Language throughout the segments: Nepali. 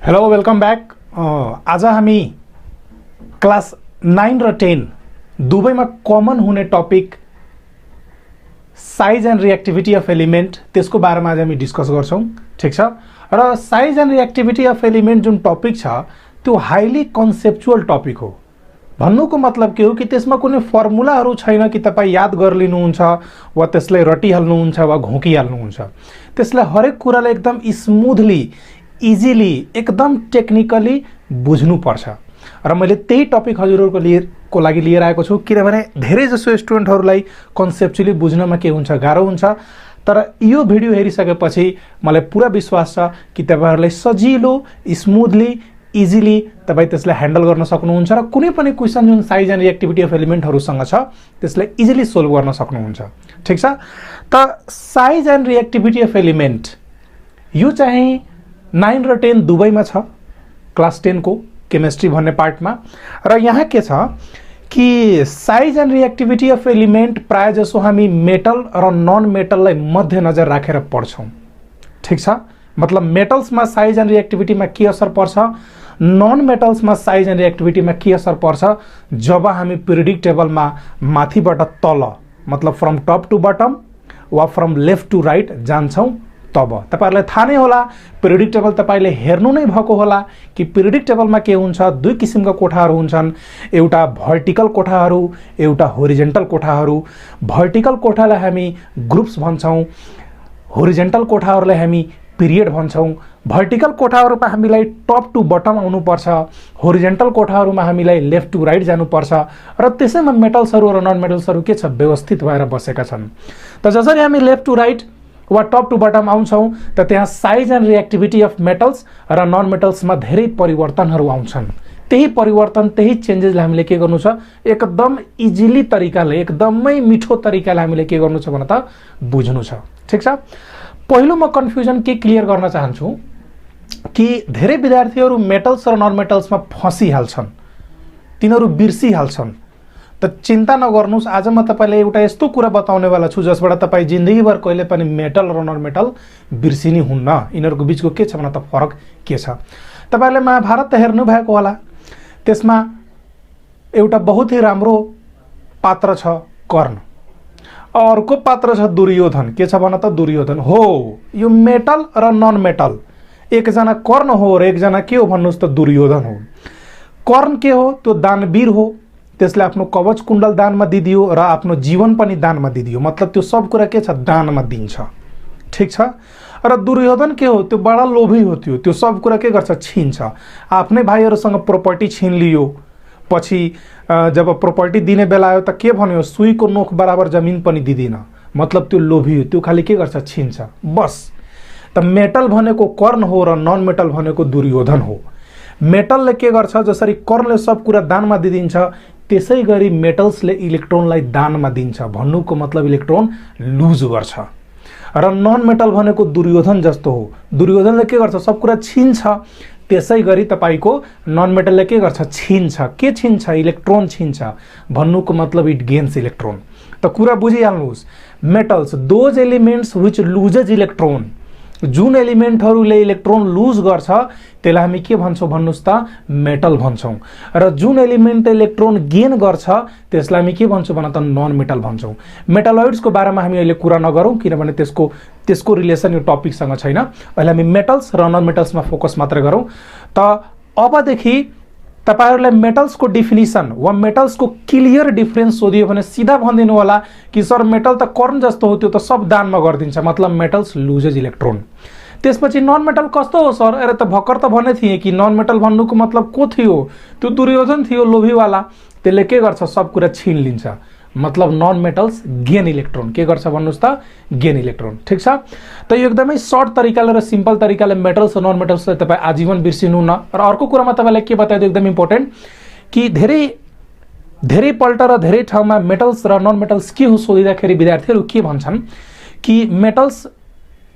Hello welcome back. आज हामी क्लास 9 र 10 दुवैमा कमन हुने topic size and reactivity of element त्यसको बारेमा आज हामी डिस्कस गर्छौं। ठीक छ। र size and reactivity of element जुन टपिक छ त्यो हाइली कन्सेप्चुअल टपिक हो। भन्नुको मतलब के हो कि त्यसमा कुनै फर्मुलाहरू छैन कि तपाई याद गरिलिनुहुन्छ वा त्यसलाई रटिहाल्नुहुन्छ वा घोकिहाल्नुहुन्छ। त्यसलाई हरेक कुरालाई एकदम स्मुथली इजिली एकदम टेक्निकली बुझ्नुपर्छ र मैले त्यही टपिक हजुरहरुको लागि लिएर आएको छु। किनभने धेरै जसो स्टुडेन्टहरुलाई कन्सेप्चुअली बुझ्नमा के हुन्छ गाह्रो हुन्छ, तर यो भिडियो हेरिसकेपछि मलाई पूरा विश्वास छ कि तपाईहरुलाई सजिलो स्मुथली इजिली तपाई त्यसलाई ह्यान्डल गर्न सक्नुहुन्छ र कुनै पनि क्वेशन जुन साइज एन्ड रिएक्टिभिटी अफ एलिमेन्टहरुसँग छ त्यसलाई इजिली सोल्भ गर्न सक्नुहुन्छ। ठीक छ। त size and reactivity of element यो चाहिँ 9 र 10 दुवैमा छ क्लास 10 को केमिस्ट्री भन्ने पार्टमा। र यहाँ के छ कि size and reactivity of element प्राय जसो हामी मेटल र नन मेटललाई मध्यनजर राखेर पढ्छौं। ठीक छ। मतलब मेटल्समा साइज एन्ड रिएक्टिभिटीमा के असर पर्छ, नन मेटल्समा साइज एन्ड रिएक्टिभिटीमा के असर पर्छ जब हामी पिरियोडिक टेबलमा माथिबाट तल मतलब फ्रम टप टु बटम वा फ्रम लेफ्ट टु राइट जान्छौं तब तपाईहरुलाई थाहा नै होला। पिरियोडिक टेबल तपाईले हेर्नु नै भएको होला कि पिरियोडिक टेबलमा के हुन्छ, दुई किसिमका कोठाहरू हुन्छन्। एउटा भर्टिकल कोठाहरू, एउटा होरिजेन्टल कोठाहरू। भर्टिकल कोठालाई हामी ग्रुप्स भन्छौं, होरिजेन्टल कोठाहरूलाई हामी पिरियड भन्छौं। भर्टिकल कोठाहरूमा हामीलाई टप टु बटम आउनुपर्छ, होरिजेन्टल कोठाहरूमा हामीलाई लेफ्ट टु राइट जानुपर्छ र त्यसैमा मेटल्सहरू र नन मेटल्सहरू के छ व्यवस्थित भएर बसेका छन्। त जसरी हामी लेफ्ट टु राइट वा टप टु बटम आउँछौं त त्यहाँ size and reactivity of metals र नन मेटल्समा धेरै परिवर्तनहरू आउँछन्। त्यही परिवर्तन त्यही चेन्जेसलाई हामीले के गर्नु छ एकदम इजिली तरिकाले एकदमै मिठो तरिकाले हामीले के गर्नु छ भने त बुझ्नु छ। ठीक छ। पहिलो म कन्फ्युजन के क्लियर गर्न चाहन्छु कि धेरै विद्यार्थीहरू मेटल्स र नन मेटल्समा फसिहाल्छन्, तिनीहरू बिर्सिहाल्छन्। त चिन्ता नगर्नुस्, आज म तपाईलाई एउटा यस्तो कुरा बताउनेवाला छु जसबाट तपाई जिन्दगीभर कहिले पनि मेटल र नन मेटल बिर्सिनी हुन्न। यिनीहरूको बीचको के छ भने त फरक के छ। तपाईले महाभारत त हेर्नु भएको होला, त्यसमा एउटा बहुत ही राम्रो पात्र छ कर्ण, अर्को पात्र छ दुर्योधन। के छ भने त दुर्योधन हो यो मेटल र नन मेटल, एकजना कर्ण हो र एकजना के हो भन्नुस् त दुर्योधन हो। कर्ण के हो, त्यो दानवीर हो, त्यसले आफ्नो कवच कुण्डल दानमा दिदियो र आफ्नो जीवन पनि दानमा दिदियो। मतलब त्यो सब कुरा के छ दानमा दिन्छ। ठीक छ। र दुर्योधन के हो, त्यो बडा लोभी हो, त्यो सब कुरा के गर्छ छिन्छ। आफ्नै भाइहरुसँग प्रपर्टी छिन लियो, पछि जब प्रपर्टी दिने बेला आयो त के भन्यो सुईको नोख बराबर जमिन पनि दिदिन। मतलब त्यो लोभी हो, त्यो खाली के गर्छ छिन्छ बस। त मेटल भनेको कर्ण हो र नन मेटल भनेको दुर्योधन हो। मेटलले के गर्छ जसरी कर्णले सब कुरा दानमा दिदिन्छ त्यसै गरी मेटल्सले इलेक्ट्रोनलाई दानमा दिन्छ। भन्नुको मतलब इलेक्ट्रोन लुज गर्छ। र नन मेटल भनेको दुर्योधन जस्तो हो, दुर्योधनले के गर्छ सब कुरा छिन्छ, त्यसै गरी तपाईको नन मेटलले के गर्छ छिन्छ। के छिन्छ, इलेक्ट्रोन छिन्छ। भन्नुको मतलब इट गेन्स इलेक्ट्रोन। त कुरा बुझिहाल्नुस्, metals those elements which loses electron, जुन एलिमेन्टहरूले इलेक्ट्रोन लुज गर्छ त्यसलाई हामी के भन्छौं भन्नुस् त मेटल भन्छौं। र जुन एलिमेन्ट इलेक्ट्रोन गेन गर्छ त्यसलाई हामी के भन्छौं भने त नन मेटल भन्छौं। मेटलोइड्सको बारेमा हामी अहिले कुरा नगरौं किनभने त्यसको रिलेसन यो टपिकसँग छैन। अहिले हामी मेटल्स र नन मेटल्समा फोकस मात्र गरौं। त अबदेखि तपाईहरुलाई मेटल्सको डेफिनिसन वा मेटल्सको क्लियर डिफरेन्स सोधियो भने सिधा भनिदिनु होला कि सर मेटल त कर्ण जस्तो हो, त्यो त सब दानमा गर्दिन्छ। मतलब मेटल्स लुजेज इलेक्ट्रोन। त्यसपछि नन मेटल कस्तो हो सर, अरे त भर्खर त भने थिए कि नन मेटल भन्नुको मतलब को थियो, त्यो दुर्योधन थियो लोभीवाला, त्यसले के गर्छ सब कुरा छिन लिन्छ। मतलब नन मेटल्स गेन इलेक्ट्रोन, के गर्छ भन्नुस् त गेन इलेक्ट्रोन। ठीक छ। त यो एकदमै सर्ट तरिकाले र सिम्पल तरिकाले मेटल्स र नन मेटल्सलाई तपाई आजीवन बिर्सिनु न। र अर्को कुरामा तपाईलाई के बताइदियो एकदम इम्पोर्टेन्ट कि धेरै पल्ट र धेरै ठाउँमा मेटल्स र नन मेटल्स के हो सोधिँदाखेरि विद्यार्थीहरू के भन्छन् कि मेटल्स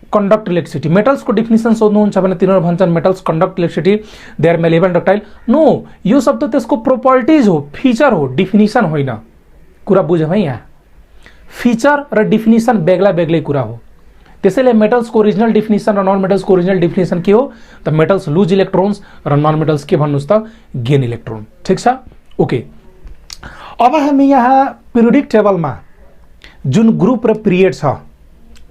कन्डक्ट इलेक्ट्रिसिटी। मेटल्सको डेफिनिसन सोध्नुहुन्छ भने तिनीहरू भन्छन् metals conduct electricity, they are malleable ductile. No, यो शब्द त्यसको प्रोपर्टिज हो, फिचर हो, डेफिनिसन होइन। कुरा बुझ्यौ है, यहाँ फिचर र डेफिनिसन बेग्ला बेग्लै कुरा हो। त्यसैले मेटल्सको ओरिजिनल डेफिनेसन र नन मेटल्सको ओरिजिनल डेफिनेसन के हो त मेटल्स लुज इलेक्ट्रोन्स र नन मेटल्स के भन्नुस् त गेन इलेक्ट्रोन। ठीक छ, ओके। अब हामी यहाँ पिरियोडिक टेबलमा जुन ग्रुप र पिरियड छ,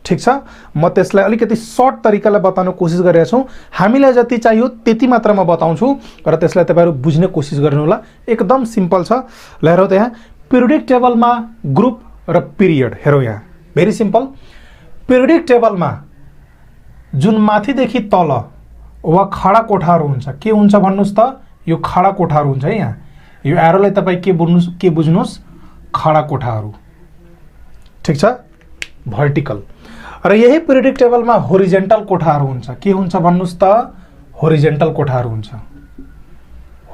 ठीक छ, म त्यसलाई अलिकति सर्ट तरिकाले बताउन कोसिस गरिरहेको छु। हामीलाई जति चाहियो त्यति मात्र म बताउँछु र त्यसलाई तपाईहरु बुझ्ने कोसिस गर्नु होला। एकदम सिम्पल छ। ल हेरौँ त यहाँ पिरियोडिक टेबलमा ग्रुप र पिरियड हेरौँ यहाँ, भेरी सिम्पल। पिरियोडिक टेबलमा जुन माथिदेखि तल वा खडा कोठाहरू हुन्छ के हुन्छ भन्नुस् त, यो खडा कोठाहरू हुन्छ है। यहाँ यो एरोलाई तपाईँ के बुझ्नुस्, खडा कोठाहरू, ठीक छ, भर्टिकल। र यही पिरियोडिक टेबलमा होरिजेन्टल कोठाहरू हुन्छ, के हुन्छ भन्नुस् त, होरिजेन्टल कोठाहरू हुन्छ,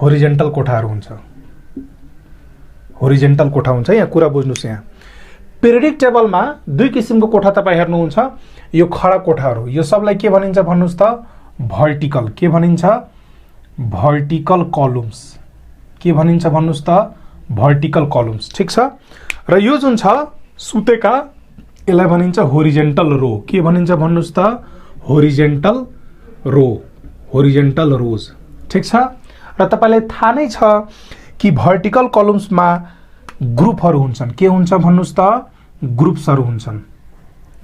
होरिजेन्टल कोठाहरू हुन्छ, होरिजेन्टल कोठा हुन्छ। यहाँ कुरा बुझ्नुस्, यहाँ पिरियोडिक टेबलमा दुई किसिमको कोठा तपाईँ हेर्नुहुन्छ। यो खडा कोठाहरू, यो सबलाई के भनिन्छ भन्नुस् त, भर्टिकल। के भनिन्छ, भर्टिकल कलम्स। के भनिन्छ भन्नुस् त, भर्टिकल कलम्स, ठीक छ। र यो जुन छ सुतेका, यसलाई भनिन्छ होरिजेन्टल रो। के भनिन्छ भन्नुस् त, होरिजेन्टल रो, होरिजेन्टल रोज, ठीक छ। र तपाईलाई थाहा नै छ कि भर्टिकल कलम्समा ग्रुपहरू हुन्छन्। के हुन्छ भन्नुस् त, ग्रुप्सहरू हुन्छन्,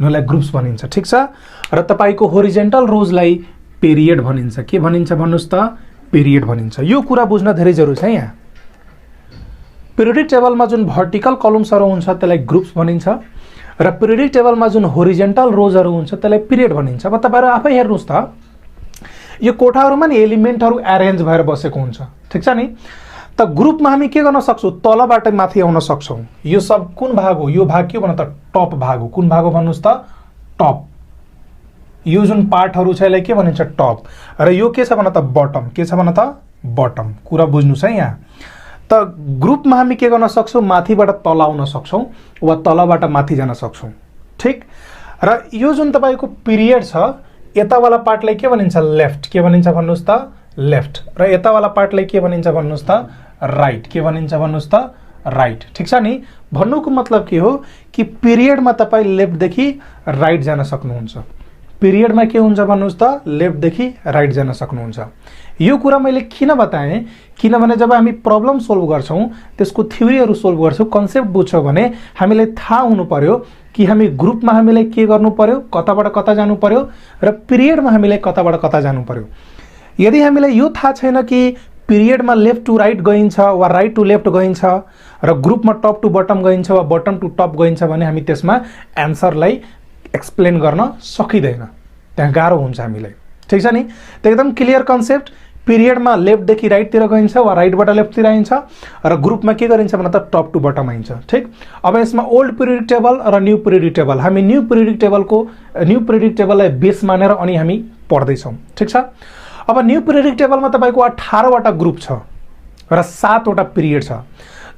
उनीहरूलाई ग्रुप्स भनिन्छ, ठीक छ। र तपाईको होरिजेन्टल रोजलाई पिरियड भनिन्छ। के भनिन्छ भन्नुस् त, पिरियड भनिन्छ। यो कुरा बुझ्न धेरै जरुरी छ। यहाँ पिरियोडिक टेबलमा जुन भर्टिकल कलम्सहरू हुन्छ त्यसलाई ग्रुप्स भनिन्छ र पिरियोडिक टेबलमा जुन होरिजेन्टल रोजहरू हुन्छ त्यसलाई पिरियड भनिन्छ। अब तपाईहरु आफै हेर्नुस् त, यो कोठाहरूमा नि एलिमेन्टहरू अरेन्ज भएर बसेको हुन्छ, ठीक छ नि। त ग्रुपमा हामी के गर्न सक्छौं, तलबाट माथि आउन सक्छौं। यो सब कुन भाग हो, यो भाग के हो भन्न त, टप भाग हो। कुन भाग हो भन्नुस् त, टप। यो जुन पार्टहरू छ यसलाई के भनिन्छ, टप। र यो के छ भन्न त, बटम। के छ भन्न त, बटम। कुरा बुझ्नुस् है। यहाँ त ग्रुपमा हामी के गर्न सक्छौं, माथिबाट तल आउन सक्छौं वा तलबाट माथि जान सक्छौं, ठीक। र यो जुन तपाईको पिरियड छ, यतावाला पार्टलाई के भनिन्छ, लेफ्ट। के भनिन्छ भन्नुस् त, लेफ्ट। र यतावाला पार्टलाई के भनिन्छ भन्नुस् त, राइट। के भनिन्छ भन्नुस् त, राइट, ठीक छ नि। भन्नुको मतलब के हो कि पिरियडमा तपाई लेफ्टदेखि राइट जान सक्नुहुन्छ। पिरियडमा के हुन्छ भन्नुस् त, लेफ्टदेखि राइट जान सक्नुहुन्छ। यो कुरा मैले किन बताएँ, किनभने जब हामी प्रब्लम सोल्भ गर्छौं, त्यसको थ्योरीहरू सोल्भ गर्छौं, कन्सेप्ट बुझ्छौं भने हामीलाई थाहा हुनु पर्यो कि हामी ग्रुपमा हामीलाई के गर्नु पर्यो, कताबाट कता जानु पर्यो, र पिरियडमा हामीलाई कताबाट कता जानु पर्यो। यदि हामीलाई यो थाहा छैन कि पिरियडमा लेफ्ट टु राइट गइन्छ वा राइट टु लेफ्ट गइन्छ र ग्रुपमा टप टु बटम गइन्छ वा बटम टु टप गइन्छ भने हामी त्यसमा एन्सरलाई एक्सप्लेन गर्न सकिदैन, त्यहाँ गाह्रो हुन्छ हामीलाई, ठीक छ नि। त एकदम क्लियर कन्सेप्ट। पिरियडमा लेफ्टदेखि राइटतिर गइन्छ वा राइटबाट लेफ्टतिर आइन्छ र ग्रुपमा के गरिन्छ भने त टप टु बटम आइन्छ, ठीक। अब यसमा ओल्ड पिरियोडिक टेबल र न्यू पिरियोडिक टेबल, हामी न्यू पिरियोडिक टेबललाई बेस मानेर अनि हामी पढ्दै छौं, ठीक छ। अब न्यू पिरियोडिक टेबलमा तपाईको 18 वटा ग्रुप छ र 7 वटा पिरियड छ।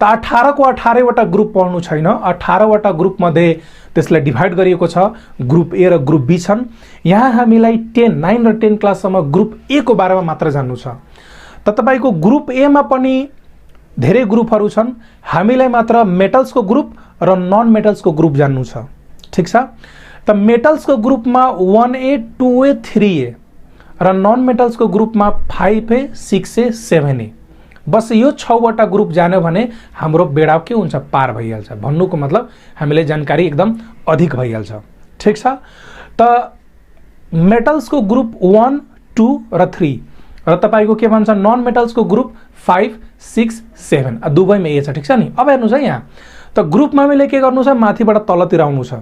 त 18 को 18 वटा ग्रुप पढ्नु छैन। 18 वटा ग्रुप मध्ये त्यसलाई डिभाइड गरिएको छ, ग्रुप ए र ग्रुप बी छन्। यहाँ हामीलाई 9 र 10 क्लाससम्म ग्रुप ए को बारेमा मात्र जान्नु छ। त तपाईको ग्रुप ए मा पनि धेरै ग्रुपहरू छन्, हामीलाई मात्र मेटल्सको ग्रुप र नन मेटल्सको ग्रुप जान्नु छ, ठीक छ। त मेटल्सको ग्रुपमा 1A 2A 3A र नन मेटल्सको ग्रुपमा 5A 6A 7A। बस यो 6 वटा ग्रुप जान्यो भने हाम्रो बेडा के हुन्छ, पार भइहाल्छ। भन्नुको मतलब हामीले जानकारी एकदम अधिक भइहाल्छ, ठीक छ। त मेटल्सको ग्रुप 1 2 र 3 र तपाईको के भन्छ, नन मेटल्सको ग्रुप 5 6 7, दुवैमा ए छ, ठीक छ नि। अब हेर्नुस् है, यहाँ त ग्रुपमा हामीले के गर्नु छ, माथिबाट तलतिर आउनु छ।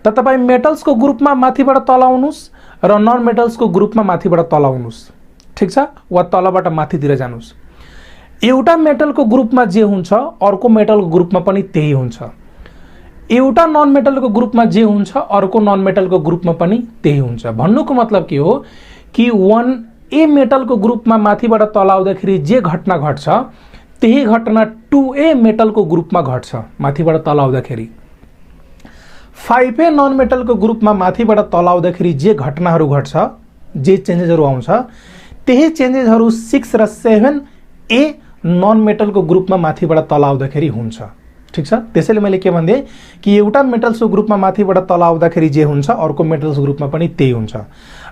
त तपाई मेटल्सको ग्रुपमा माथिबाट तल आउनुस् र नन मेटल्सको ग्रुपमा माथिबाट तल आउनुस्, ठीक छ, वा तलबाट माथितिर जानुस्। एउटा मेटलको ग्रुपमा जे हुन्छ अर्को मेटलको ग्रुपमा पनि त्यही हुन्छ। एउटा नन मेटलको ग्रुपमा जे हुन्छ अर्को नन मेटलको ग्रुपमा पनि त्यही हुन्छ। भन्नुको मतलब के हो कि 1A मेटलको ग्रुपमा माथिबाट तल आउँदाखेरि जे घटना घट्छ त्यही घटना 2A मेटलको ग्रुपमा घट्छ माथिबाट तल आउँदाखेरि। 5A नन मेटलको ग्रुपमा माथिबाट तल आउँदाखेरि जे घटनाहरू घट्छ, जे चेन्जेसहरू आउँछ, त्यही चेन्जेसहरू 6 र 7A नन मेटलको ग्रुपमा माथिबाट तल आउँदाखेरि हुन्छ, ठीक छ। त्यसैले मैले के भन्दै कि एउटा मेटल्सको ग्रुपमा माथिबाट तल आउँदाखेरि जे हुन्छ अर्को मेटल्सको ग्रुपमा पनि त्यही हुन्छ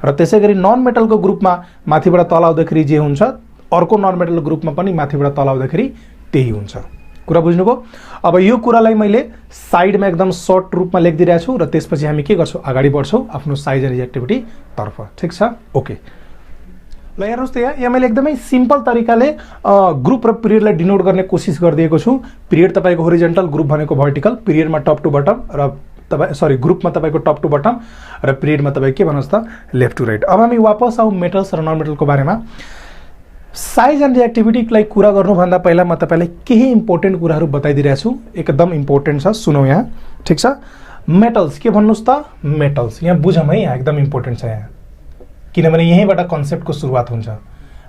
र त्यसैगरी नन मेटलको ग्रुपमा माथिबाट तल आउँदाखेरि जे हुन्छ अर्को नन मेटलको ग्रुपमा पनि माथिबाट तल आउँदाखेरि त्यही हुन्छ। कुरा बुझ्नुभयो? अब यो कुरालाई मैले साइडमा एकदम सर्ट रूपमा लेखिदिरहेको छु र त्यसपछि हामी के गर्छौँ अगाडि बढ्छौँ आफ्नो साइज एन्ड रिएक्टिभिटी तर्फ। ठीक छ, ओके। ल हेर्नुहोस् त यहाँ मैले एकदमै सिम्पल तरिकाले ग्रुप र पिरियडलाई डिनोट गर्ने कोसिस गरिदिएको छु। पिरियड तपाईँको होरिजेन्टल, ग्रुप भनेको भर्टिकल, पिरियडमा टप टु बटम र ग्रुपमा तपाईँको टप टु बटम र पिरियडमा तपाईँ के भन्नुहोस् त लेफ्ट टु राइट। अब हामी वापस आउँ मेटल्स र नन मेटलको बारेमा। साइज एन्ड रिएक्टिभिटीलाई कुरा गर्नुभन्दा पहिला म तपाईँलाई केही इम्पोर्टेन्ट कुराहरू बताइदिरहेको छु, एकदम इम्पोर्टेन्ट छ, सुनौ यहाँ। ठिक छ, मेटल्स के भन्नुहोस् त मेटल्स, यहाँ बुझौँ है, यहाँ एकदम इम्पोर्टेन्ट छ यहाँ, किनभने यहीँबाट कन्सेप्टको सुरुवात हुन्छ।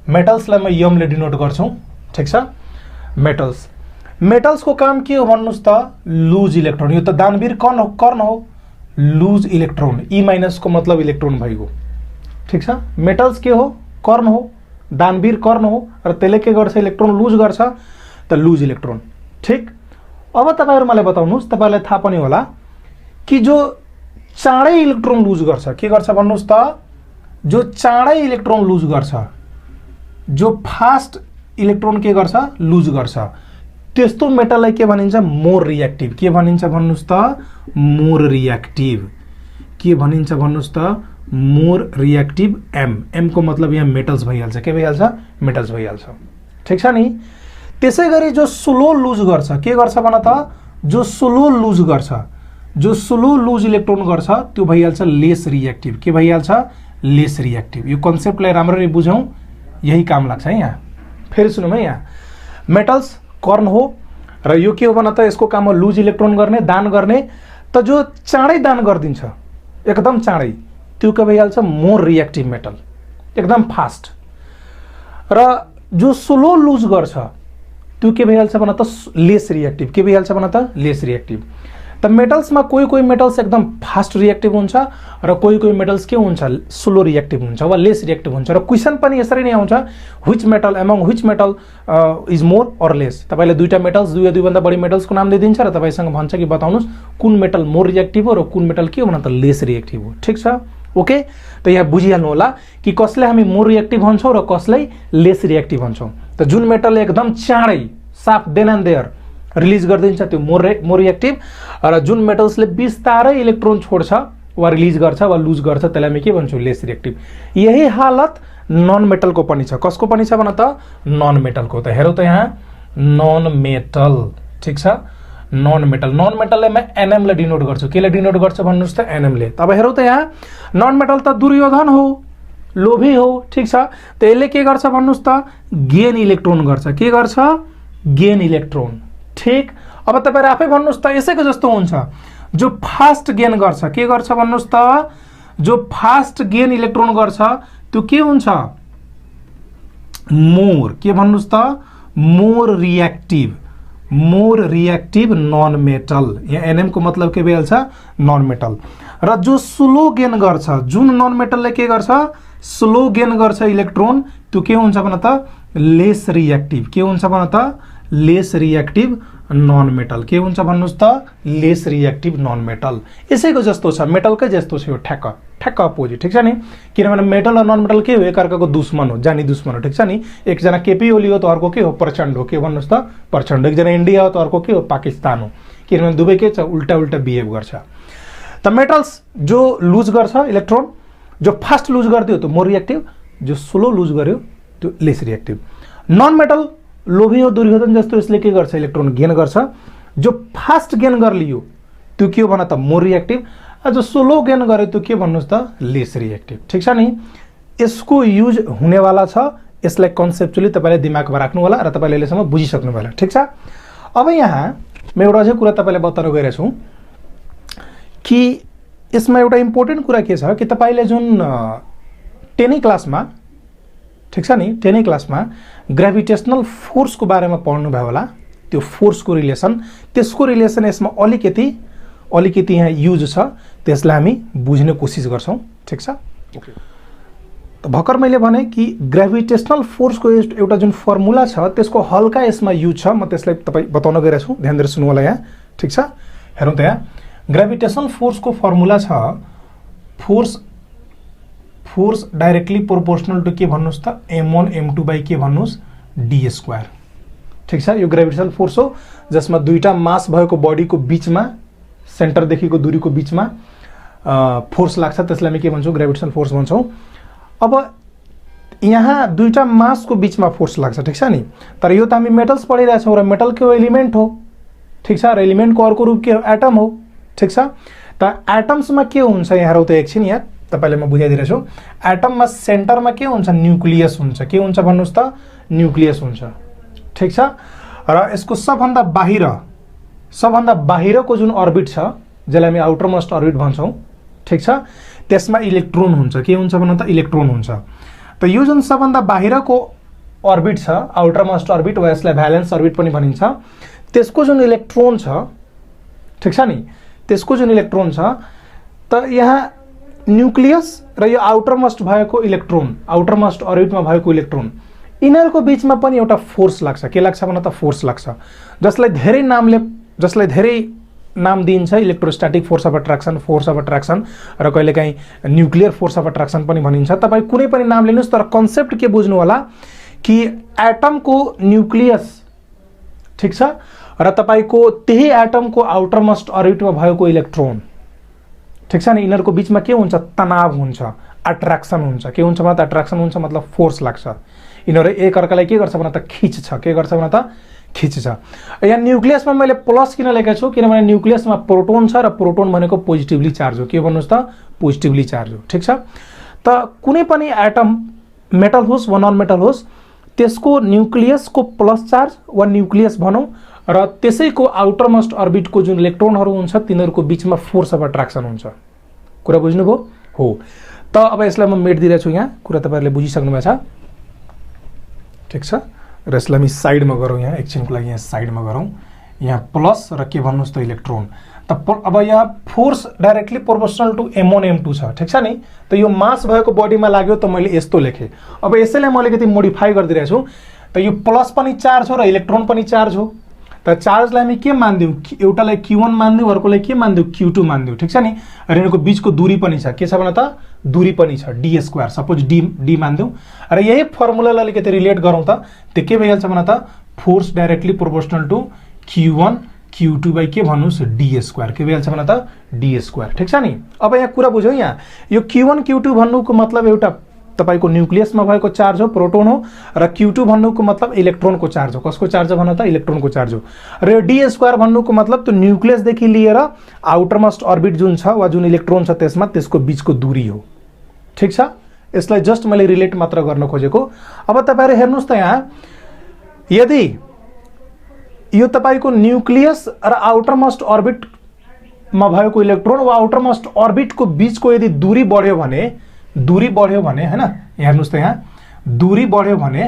मेटल्सलाई म यमले डिनोट गर्छु। ठिक छ, मेटल्स, मेटल्सको काम के हो भन्नुहोस् त लुज इलेक्ट्रोन। यो त दानवीर कर्ण हो, लुज इलेक्ट्रोन, ई माइनसको मतलब इलेक्ट्रोन भइगयो। ठिक छ, मेटल्स के हो कर्ण हो, दानवीर कर्ण हो र त्यसले के गर्छ इलेक्ट्रोन लुज गर्छ, त लुज इलेक्ट्रोन। ठिक, अब तपाईँहरू मलाई बताउनुहोस्, तपाईँलाई थाहा पनि होला कि जो चाँडै इलेक्ट्रोन लुज गर्छ के गर्छ भन्नुहोस् त, जो चाँडै इलेक्ट्रोन लुज गर्छ, जो फास्ट इलेक्ट्रोन के गर्छ लुज गर्छ, त्यस्तो मेटललाई के भनिन्छ मोर रिएक्टिभ। के भनिन्छ भन्नुहोस् त मोर रिएक्टिभ। के भनिन्छ भन्नुहोस् त मोर रिएक्टिभ। एम को मतलब यहाँ मेटल्स भइहाल्छ, के भइहाल्छ मेटल्स भइहाल्छ। ठिक छ नि। त्यसै गरी जो स्लो लुज गर्छ के गर्छ भन त, जो स्लो लुज गर्छ, जो स्लो लुज इलेक्ट्रोन गर्छ त्यो भइहाल्छ लेस रिएक्टिभ। के भइहाल्छ लेस रिएक्टिभ। यो कन्सेप्टलाई राम्ररी बुझौँ, यही काम लाग्छ है यहाँ। फेरि सुनौँ है, यहाँ मेटल्स कर्ण हो र यो के हो भन त, यसको काम हो लुज इलेक्ट्रोन गर्ने, दान गर्ने। त जो चाँडै दान गरिदिन्छ एकदम चाँडै, त्यो के भइहाल्छ मोर रिएक्टिभ मेटल, एकदम फास्ट। र जो स्लो लुज गर्छ त्यो के भइहाल्छ भन त लेस रिएक्टिभ। के भइहाल्छ भन त लेस रिएक्टिभ। त मेटल्समा कोही मेटल्स एकदम फास्ट रिएक्टिभ हुन्छ र कोही मेटल्स के हुन्छ स्लो रिएक्टिभ हुन्छ वा लेस रिएक्टिभ हुन्छ। र क्वेसन पनि यसरी नै आउँछ, which metal among which metal is more or less. तपाईँले दुईवटा मेटल्स, दुई या दुईभन्दा बढी मेटल्सको नाम दिइदिन्छ र तपाईँसँग भन्छ कि बताउनुहोस् कुन मेटल मोर रिएक्टिभ हो र कुन मेटल के हो भन त लेस रिएक्टिभ हो। ठिक छ, ओके। त यहाँ बुझिहाल्नु होला कि कसलाई हामी मोर रिएक्टिभ भन्छौँ र कसलाई लेस रिएक्टिभ भन्छौँ। त जुन मेटल एकदम चाँडै साफ देन एन्ड देयर रिलिज गरिदिन्छ त्यो मोर रिएक्टिभ, र जुन मेटल्सले बिस्तारै इलेक्ट्रोन छोड्छ वा रिलिज गर्छ वा लुज गर्छ त्यसलाई हामी के भन्छौँ लेस रिएक्टिभ। यही हालत नन मेटलको पनि छ। कसको पनि छ भन त नन मेटलको। त हेरौँ त यहाँ नन मेटल। ठिक छ, नन मेटल, नन मेटललाई म एनएमले डिनोट गर्छु। केले डिनोट गर्छ भन्नुहोस् त एनएमले। तब हेरौँ त यहाँ नन मेटल त दुर्योधन हो, लोभी हो। ठिक छ, त यसले के गर्छ भन्नुहोस् त गेन इलेक्ट्रोन गर्छ। के गर्छ गेन इलेक्ट्रोन। ठिक, अब तपाईहरु आफै भन्नुहोस् त यसैको जस्तो हुन्छ, जो फास्ट गेन गर्छ के गर्छ भन्नुहोस् त, जो फास्ट गेन इलेक्ट्रोन गर्छ त्यो के हुन्छ मोर, के भन्नुहोस् त मोर रिएक्टिभ नन मेटल। यहाँ एनएम को मतलब के भइहाल्छ नन मेटल। र जो स्लो गेन गर्छ, जुन नन मेटलले के गर्छ स्लो गेन गर्छ इलेक्ट्रोन, त्यो के हुन्छ भन त लेस रिएक्टिभ। के हुन्छ भन त लेस रिएक्टिभ नन मेटल। के हुन्छ भन्नुहोस् त लेस रिएक्टिभ नन मेटल। यसैको जस्तो छ, मेटलकै जस्तो छ यो, ठ्याक्क अपोजिट। ठिक छ नि, किनभने मेटल र नन मेटल के हो एकअर्काको दुश्मन हो, जानी दुश्मन हो। ठिक छ नि, एकजना केपी ओली हो त अर्को के हो प्रचण्ड हो। के भन्नुहोस् त प्रचण्ड। एकजना इन्डिया हो त अर्को के हो पाकिस्तान हो, किनभने दुवै के छ उल्टा बिहेभ गर्छ। त मेटल्स जो लुज गर्छ इलेक्ट्रोन, जो फास्ट लुज गरिदियो त्यो मोर रिएक्टिभ, जो स्लो लुज गर्यो त्यो लेस रिएक्टिभ। नन मेटल लोभी हो दुर्योधन जस्तो, यसले के गर्छ इलेक्ट्रोन गेन गर्छ। जो फास्ट गेन गरिलियो त्यो के हो भन त मोर रिएक्टिभ, जो स्लो गेन गर्यो त्यो के भन्नुहोस् त लेस रिएक्टिभ। ठिक छ नि, यसको युज हुनेवाला छ, यसलाई कन्सेप्चुअली तपाईँले दिमागमा राख्नु होला र तपाईँले अहिलेसम्म बुझिसक्नु होला। ठिक छ, अब यहाँ म एउटा अझै कुरा तपाईँलाई बताउन गइरहेको छु कि यसमा एउटा इम्पोर्टेन्ट कुरा के छ कि तपाईँले जुन 10 क्लासमा, ठिक छ नि 10 क्लासमा ग्रेभिटेसनल फोर्सको बारेमा पढ्नुभयो होला, त्यो फोर्सको रिलेसन, त्यसको रिलेसन यसमा अलिकति यहाँ युज छ, त्यसलाई हामी बुझ्ने कोसिस गर्छौँ। ठिक छ, ओके। त भर्खर मैले भने कि ग्रेभिटेशनल फोर्सको एउटा जुन फर्मुला छ त्यसको हल्का यसमा युज छ, म त्यसलाई तपाईँ बताउन गइरहेको छु, ध्यान दिएर सुन्नु होला यहाँ। ठिक छ, हेरौँ त यहाँ ग्रेभिटेशनल फोर्सको फर्मुला छ फोर्स डाइरेक्टली प्रोपोर्सनल टु के भन्नुहोस् त m1 m2 बाई के भन्नुहोस् d स्क्वायर। ठिक छ, यो ग्रेभिटेशनल फोर्स हो जसमा दुईटा मास भएको बडीको बीचमा सेन्टरदेखिको दूरीको बीचमा फोर्स लाग्छ, त्यसलाई हामी के भन्छौँ ग्रेभिटेशनल फोर्स भन्छौँ। अब यहाँ दुईटा मासको बीचमा फोर्स लाग्छ, ठिक छ नि, तर यो त हामी मेटल्स पढिरहेछौँ र मेटलको एलिमेन्ट हो, ठिक छ, र एलिमेन्टको अर्को रूप के हो एटम हो, ठिक छ। त एटम्समा के हुन्छ यहाँ हेरौँ त एकछिन, यहाँ तपाईँलाई म बुझाइदिरहेको छु। एटममा सेन्टरमा के हुन्छ न्युक्लियस हुन्छ, के हुन्छ भन्नुहोस् त न्युक्लियस हुन्छ, ठिक छ। र यसको सबभन्दा बाहिरको जुन अर्बिट छ जसलाई हामी आउटर मोस्ट अर्बिट भन्छौँ, ठिक छ, त्यसमा इलेक्ट्रोन हुन्छ, के हुन्छ भन्नु त इलेक्ट्रोन हुन्छ। त यो जुन सबभन्दा बाहिरको अर्बिट छ आउटर मोस्ट अर्बिट वा यसलाई भ्यालेन्स अर्बिट पनि भनिन्छ, त्यसको जुन इलेक्ट्रोन छ, ठिक छ नि, त्यसको जुन इलेक्ट्रोन छ त यहाँ न्युक्लियस र यो आउटर मोस्ट भएको इलेक्ट्रोन, आउटर मोस्ट अर्बिटमा भएको इलेक्ट्रोन, यिनीहरूको बीचमा पनि एउटा फोर्स लाग्छ, के लाग्छ भन्न त फोर्स लाग्छ, जसलाई धेरै नाम दिइन्छ इलेक्ट्रोस्ट्याटिक फोर्स अफ अट्र्याक्सन र कहिलेकाहीँ न्युक्लियर फोर्स अफ अट्र्याक्सन पनि भनिन्छ। तपाईँ कुनै पनि नाम लिनुहोस् तर कन्सेप्ट के बुझ्नु होला कि एटमको न्युक्लियस, ठिक छ, र तपाईँको त्यही एटमको आउटर मोस्ट अर्बिटमा भएको इलेक्ट्रोन, ठिक छ नि, यिनीहरूको बीचमा के हुन्छ तनाव हुन्छ, अट्र्याक्सन हुन्छ। के हुन्छ भन्न त अट्र्याक्सन हुन्छ मतलब फोर्स लाग्छ, यिनीहरू एक अर्कालाई के गर्छ भन्न त खिच्छ, के गर्छ भन्न त खिच्छ। यहाँ न्युक्लियसमा मैले प्लस किन लेखेको छु किनभने न्युक्लियसमा प्रोटोन छ र प्रोटोन भनेको पोजिटिभली चार्ज हो, के भन्नुहोस् त पोजिटिभली चार्ज हो, ठिक छ। त कुनै पनि एटम मेटल होस् वा नन मेटल होस् त्यसको न्युक्लियसको प्लस चार्ज वा न्युक्लियस भनौँ र त्यसैको आउटर मोस्ट अर्बिटको जुन इलेक्ट्रोनहरू हुन्छ तिनीहरूको बीचमा फोर्स अफ अट्र्याक्सन हुन्छ। कुरा बुझ्नुभयो हो। त अब यसलाई म मेटिदिरहेको छु, यहाँ कुरा तपाईँहरूले बुझिसक्नु भएको छ, ठिक छ। र यसलाई हामी साइडमा गरौँ, यहाँ एकछिनको लागि यहाँ साइडमा गरौँ, यहाँ प्लस र के भन्नुहोस् त इलेक्ट्रोन। त अब यहाँ force directly proportional to m1 m2 छ, ठिक छ नि। त यो मास भएको बडीमा लाग्यो त मैले यस्तो लेखेँ। अब यसैलाई म अलिकति मोडिफाई गरिदिरहेको छु। त यो प्लस पनि चार्ज हो र इलेक्ट्रोन पनि चार्ज हो। त चार्जलाई हामी के मानिदिउँ, एउटालाई q1 मानिदिउँ, अर्कोलाई के मानिदिउँ q2 मानिदिउँ, ठिक छ नि। र यिनीहरूको बीचको दूरी पनि छ, के छ भन त दूरी पनि छ d स्क्वायर, सपोज d मानिदिउँ। र यही फर्मुलालाई अलिकति रिलेट गरौँ त त्यो के भइहाल्छ भन त force directly proportional to q1 q2 by के भन्नुहोस् d स्क्वायर, के भइहाल्छ भन त d स्क्वायर, ठिक छ नि। अब यहाँ कुरा बुझ्यौ, यहाँ यो q1 q2 भन्नुको मतलब एउटा तपाईको न्युक्लियसमा भएको चार्ज हो, प्रोटोन हो, र q2 भन्नुको मतलब इलेक्ट्रोनको चार्ज हो। कसको चार्ज भन त इलेक्ट्रोनको चार्ज हो। र d स्क्वायर भन्नुको मतलब त्यो न्युक्लियसदेखि लिएर आउटर मोस्ट अर्बिट जुन छ वा जुन इलेक्ट्रोन छ त्यसमा त्यसको बीचको दूरी हो, ठिक छ। यसलाई जस्ट मैले रिलेट मात्र गर्न खोजेको। अब तपाईहरु हेर्नुस् त यहाँ यदि यो तपाईको न्युक्लियस र आउटर मोस्ट अर्बिटमा भएको इलेक्ट्रोन वा आउटर मोस्ट अर्बिटको बीचको यदि दूरी बढ्यो भने हैन, हेर्नुस् त यहाँ दूरी बढ्यो भने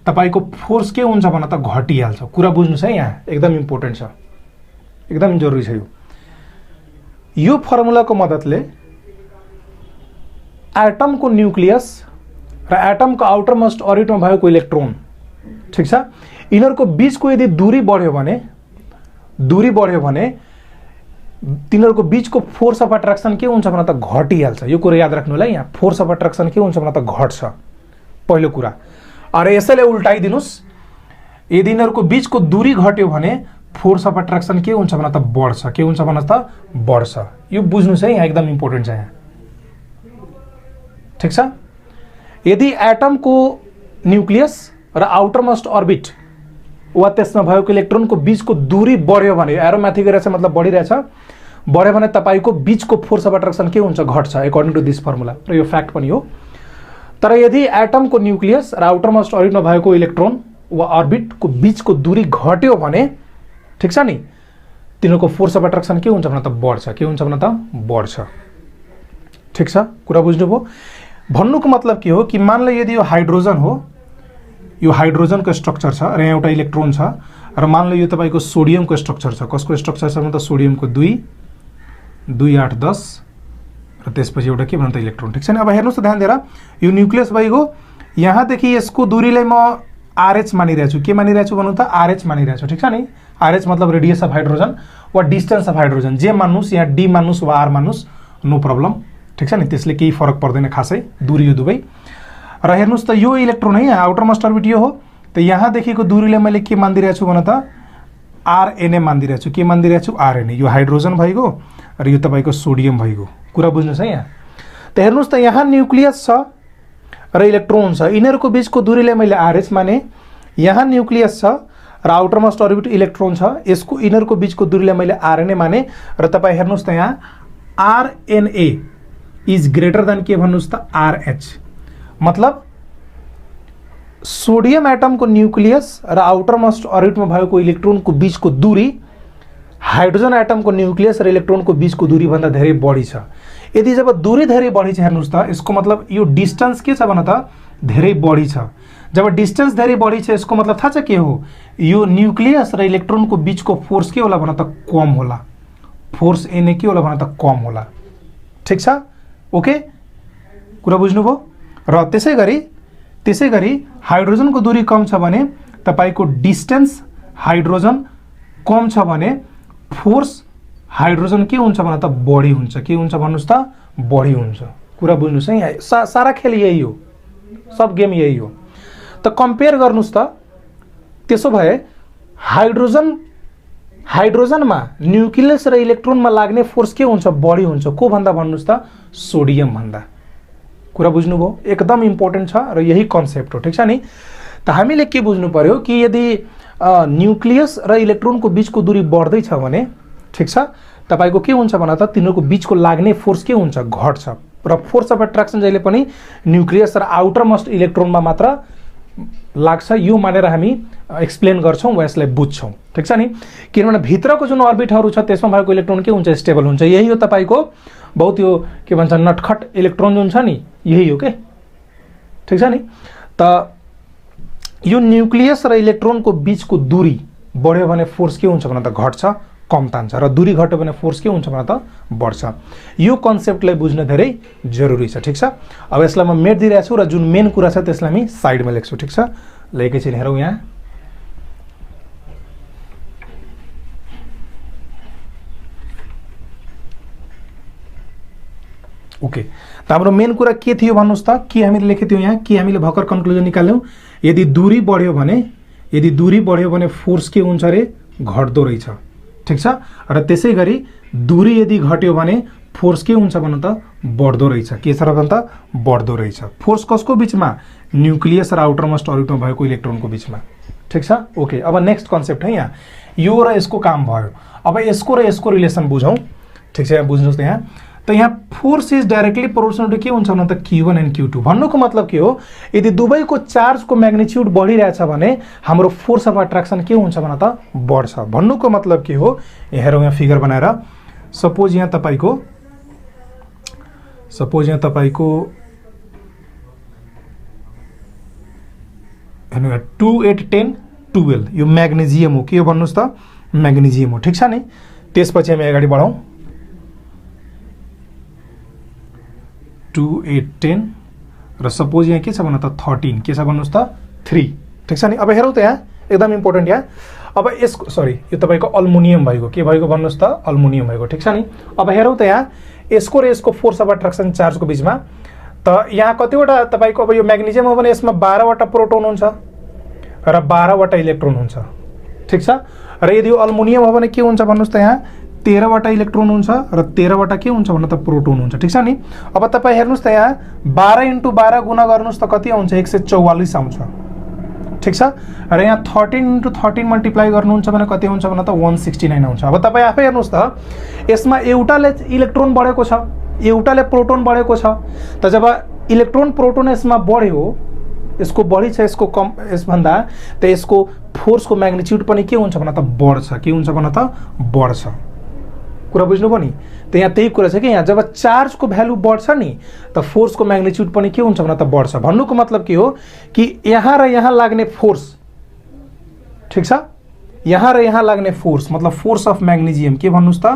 तपाईको फोर्स के हुन्छ भन्न त घटिहाल्छ। कुरा बुझ्नुस् है, यहाँ एकदम इम्पोर्टेन्ट छ, एकदम जरुरी छ यो फर्मुलाको मद्दतले एटमको न्युक्लियस र एटमको आउटर मोस्ट अर्बिटमा भएको इलेक्ट्रोन, ठिक छ, यिनीहरूको बीचको यदि दूरी बढ्यो भने तिनीहरूको बीचको फोर्स अफ अट्र्याक्सन के हुन्छ भन्न त घटिहाल्छ। यो कुरा याद राख्नु होला, यहाँ फोर्स अफ अट्र्याक्सन के हुन्छ भन्न त घट्छ, पहिलो कुरा। अरे यसैले उल्टाइदिनुस्, यदि यिनीहरूको बीचको दूरी घट्यो भने फोर्स अफ अट्र्याक्सन के हुन्छ भन्न त बढ्छ, के हुन्छ भन्न त बढ्छ। यो बुझ्नुस् है, यहाँ एकदम इम्पोर्टेन्ट छ यहाँ, ठिक छ। यदि एटमको न्युक्लियस र आउटर मोस्ट अर्बिट वा त्यसमा भएको इलेक्ट्रोनको बीचको दूरी बढ्यो भने, एरो माथि गइरहेछ मतलब बढिरहेछ, बढ्यो भने तपाईको बीचको फोर्स अफ अट्र्याक्सन के हुन्छ घट्छ, अकर्डिङ टु दिस फर्मुला। र यो फ्याक्ट पनि हो। तर यदि एटमको न्युक्लियस र आउटर मोस्ट अर्बिटमा भएको इलेक्ट्रोन वा अर्बिटको बीचको दूरी घट्यो भने, ठिक छ नि, तिनीहरूको फोर्स अफ अट्र्याक्सन के हुन्छ भन्न त बढ्छ, के हुन्छ भन्न त बढ्छ, ठिक छ। कुरा बुझ्नुभयो। भन्नुको मतलब के हो कि मान लो यदि यो हाइड्रोजन हो, यो हाइड्रोजनको स्ट्रक्चर छ र यहाँ एउटा इलेक्ट्रोन छ, र मान लो यो तपाईको सोडियमको स्ट्रक्चर छ। कसको स्ट्रक्चर छ भन्न त सोडियमको 2 2 8 10 र त्यसपछि एउटा के भन्छ त इलेक्ट्रोन। ठिक छ नि। अब हेर्नुहोस् त ध्यान दिएर यो न्यूक्लियस भइगयो। यहाँदेखि यसको दूरीलाई म RH मानिरहेको छु। के मानिरहेको छु भन्नु त RH मानिरहेको छु। ठिक छ नि। RH मतलब रेडियस अफ हाइड्रोजन वा डिस्टेन्स अफ हाइड्रोजन, जे मान्नुस्, यहाँ डी मान्नुस् वा आर मान्नुस्, नो प्रब्लम। ठिक छ नि। त्यसले केही फरक पर्दैन खासै, दूरी यो दुवै। र हेर्नुहोस् त यो इलेक्ट्रोन है, यहाँ आउटर मोस्ट अर्बिट यो हो। त यहाँदेखिको दूरीलाई मैले के मानिदिरहेको छु भन त RNA मानिदिरहेको छु। के मानिदिरहेको छु RNA। यो हाइड्रोजन भइगयो र यो तपाईँको सोडियम भइगयो। कुरा बुझ्नुहोस् है यहाँ। त हेर्नुहोस् त यहाँ न्यूक्लियस छ र इलेक्ट्रोन छ, यिनीहरूको बिचको दूरीलाई मैले RH माने। यहाँ न्यूक्लियस छ र आउटर मोस्ट अर्बिट इलेक्ट्रोन छ, यसको यिनीहरूको बिचको दूरीलाई मैले RNA माने। र तपाईँ हेर्नुहोस् त यहाँ RNA इज ग्रेटर देन के भन्नुहोस् त RH। मतलब सोडियम एटमको न्यूक्लियस र आउटर मोस्ट अर्बिटमा भएको इलेक्ट्रोनको बिचको दूरी हाइड्रोजन एटमको न्यूक्लियस र इलेक्ट्रोनको बिचको दूरी भन्दा धेरै बढी छ। यदि जब दूरी धेरै बढी छ, हेर्नुहोस् त यसको मतलब यो डिस्टेन्स के छ भन त धेरै बढी छ। जब डिस्टेन्स धेरै बढी छ यसको मतलब थाहा छ के हो, यो न्यूक्लियस र इलेक्ट्रोनको बिचको फोर्स के होला भन त कम होला। फोर्स Na के होला भन त कम होला। ठिक छ। ओके, कुरा बुझ्नुभयो। र त्यसै गरी हाइड्रोजनको दूरी कम छ भने तपाईको डिस्टेन्स हाइड्रोजन कम छ भने फोर्स हाइड्रोजन के हुन्छ भन त बढी हुन्छ। के हुन्छ भन्नुस् त बढी हुन्छ। कुरा बुझ्नुस् है यहाँ। सारा खेल यही हो, सब गेम यही हो। त कम्पेयर गर्नुस् त, त्यसो भए हाइड्रोजनमा न्यूक्लियस र इलेक्ट्रोनमा लाग्ने फोर्स के हुन्छ बढी हुन्छ। को भन्दा भन्नुस् त सोडियम भन्दा। कुरा बुझ्नुभयो। एकदम इम्पोर्टेन्ट छ र यही कन्सेप्ट हो। ठिक छ नि। त हामीले के बुझ्नु पर्यो कि यदि न्यूक्लियस र इलेक्ट्रोनको बिचको दूरी बढ्दै छ भने, ठिक छ, तपाईको के हुन्छ भन त तिनीहरूको बिचको लाग्ने फोर्स के हुन्छ घट्छ। र फोर्स अफ एट्र्याक्सन जहिले पनि न्यूक्लियस र आउटर मोस्ट इलेक्ट्रोनमा मात्र लाग्छ, यो मानेर हामी एक्सप्लेन गर्छौं वा यसलाई बुझ्छौं। ठिक छ नि। किनभने भित्रको जुन अर्बिटहरू छ त्यसमा भएको इलेक्ट्रोन के हुन्छ स्टेबल हुन्छ। यही हो तपाईको बहुत यो के भन्छ नटखट इलेक्ट्रोन जुन छ नि, यही हो के। ठिक छ नि। त यो न्यूक्लियस र इलेक्ट्रोनको बिचको दूरी बढ्यो भने फोर्स के हुन्छ भन त घट्छ, कम तान्छ। र दूरी घट्यो भने फोर्स के हुन्छ भन त बढ्छ। यो कन्सेप्टलाई बुझ्न धेरै जरुरी छ। ठिक छ। अब यसलाई म मेट दिइरहेको छु र जुन मेन कुरा छ त्यसलाई हामी साइडमा लेख्छु। ठिक छ। ल एकैछिन हेरौँ यहाँ। ओके, त हाम्रो मेन कुरा के थियो भन्नुस् त, के हामीले लेखेको थियौँ यहाँ, के हामीले भर्खर कन्क्लुजन निकाल्यौँ। यदि दूरी बढ्यो भने फोर्स के हुन्छ रे घट्दो रहेछ। ठिक छ। र त्यसै गरी दूरी यदि घट्यो भने फोर्स के हुन्छ भन त बढ्दो रहेछ। के छ र भन त बढ्दो रहेछ। फोर्स कसको बिचमा, न्यूक्लियस र आउटर मोस्ट अर्बिटमा भएको इलेक्ट्रोनको बिचमा। ठिक छ। ओके, अब नेक्स्ट कन्सेप्ट है यहाँ। यो र यसको काम भयो। अब यसको र यसको रिलेसन बुझौँ। ठिक छ। यहाँ बुझ्नुहोस् त यहाँ। त यहाँ force is directly proportional to के हुन्छ भन त Q1 एन्ड Q2। भन्नुको मतलब के हो, यदि दुवैको चार्जको म्याग्निट्युड बढिरहेछ भने हाम्रो फोर्स अफ एट्र्याक्सन के हुन्छ भन त बढ्छ। भन्नुको मतलब के हो, हेरौँ यहाँ फिगर बनाएर। सपोज यहाँ तपाईको हेर्नु यहाँ 2 8 10 12 यो म्याग्नेजियम हो। के हो भन्नुस् त म्याग्नेजियम हो। ठिक छ नि। त्यसपछि हामी अगाडि बढौँ। 2 8 10 र सपोज यहाँ के छ भन त 13 के छ भन्नुस् त 3। ठिक छ नि। अब हेरौँ त यहाँ एकदम इम्पोर्टेन्ट यहाँ। अब यसको यो तपाईको अल्मुनियम भएको, के भएको भन्नुस् त अल्मुनियम भएको। ठिक छ नि। अब हेरौँ त यहाँ यसको र यसको फोर्स अफ एट्र्याक्सन चार्जको बिचमा। त यहाँ कतिवटा तपाईको, अब यो म्याग्नेजियम हो भने यसमा 12 वटा प्रोटोन हुन्छ र 12 वटा इलेक्ट्रोन हुन्छ। ठिक छ। र यदि यो अल्मुनियम हो भने के हुन्छ भन्नुस् त यहाँ 13 वटा इलेक्ट्रोन हुन्छ र 13 वटा के हुन्छ भन्न त प्रोटोन हुन्छ। ठिक छ नि। अब तपाईँ हेर्नुहोस् त यहाँ 12 × 12 गुणा गर्नुहोस् त कति आउँछ 144 आउँछ। ठिक छ। र यहाँ 13 × 13 मल्टिप्लाई गर्नुहुन्छ भने कति हुन्छ भन्न त 169 आउँछ। अब तपाईँ आफै हेर्नुहोस् त यसमा एउटाले इलेक्ट्रोन बढेको छ, एउटाले प्रोटोन बढेको छ। त जब इलेक्ट्रोन प्रोटोन यसमा बढ्यो, यसको बढी छ यसको कम यसभन्दा, त यसको फोर्सको म्याग्निट्युड पनि के हुन्छ भन्न त बढ्छ। के हुन्छ भन्न त बढ्छ। कुरा बुझ्नुभयो नि। त यहाँ त्यही कुरा छ कि यहाँ जब चार्जको भ्यालु बढ्छ नि त फोर्सको म्याग्निट्युड पनि के हुन्छ भन्न त बढ्छ। भन्नुको मतलब के हो कि यहाँ र यहाँ लाग्ने फोर्स, ठिक छ, यहाँ र यहाँ लाग्ने फोर्स मतलब फोर्स अफ म्याग्नेजियम, के भन्नुस् त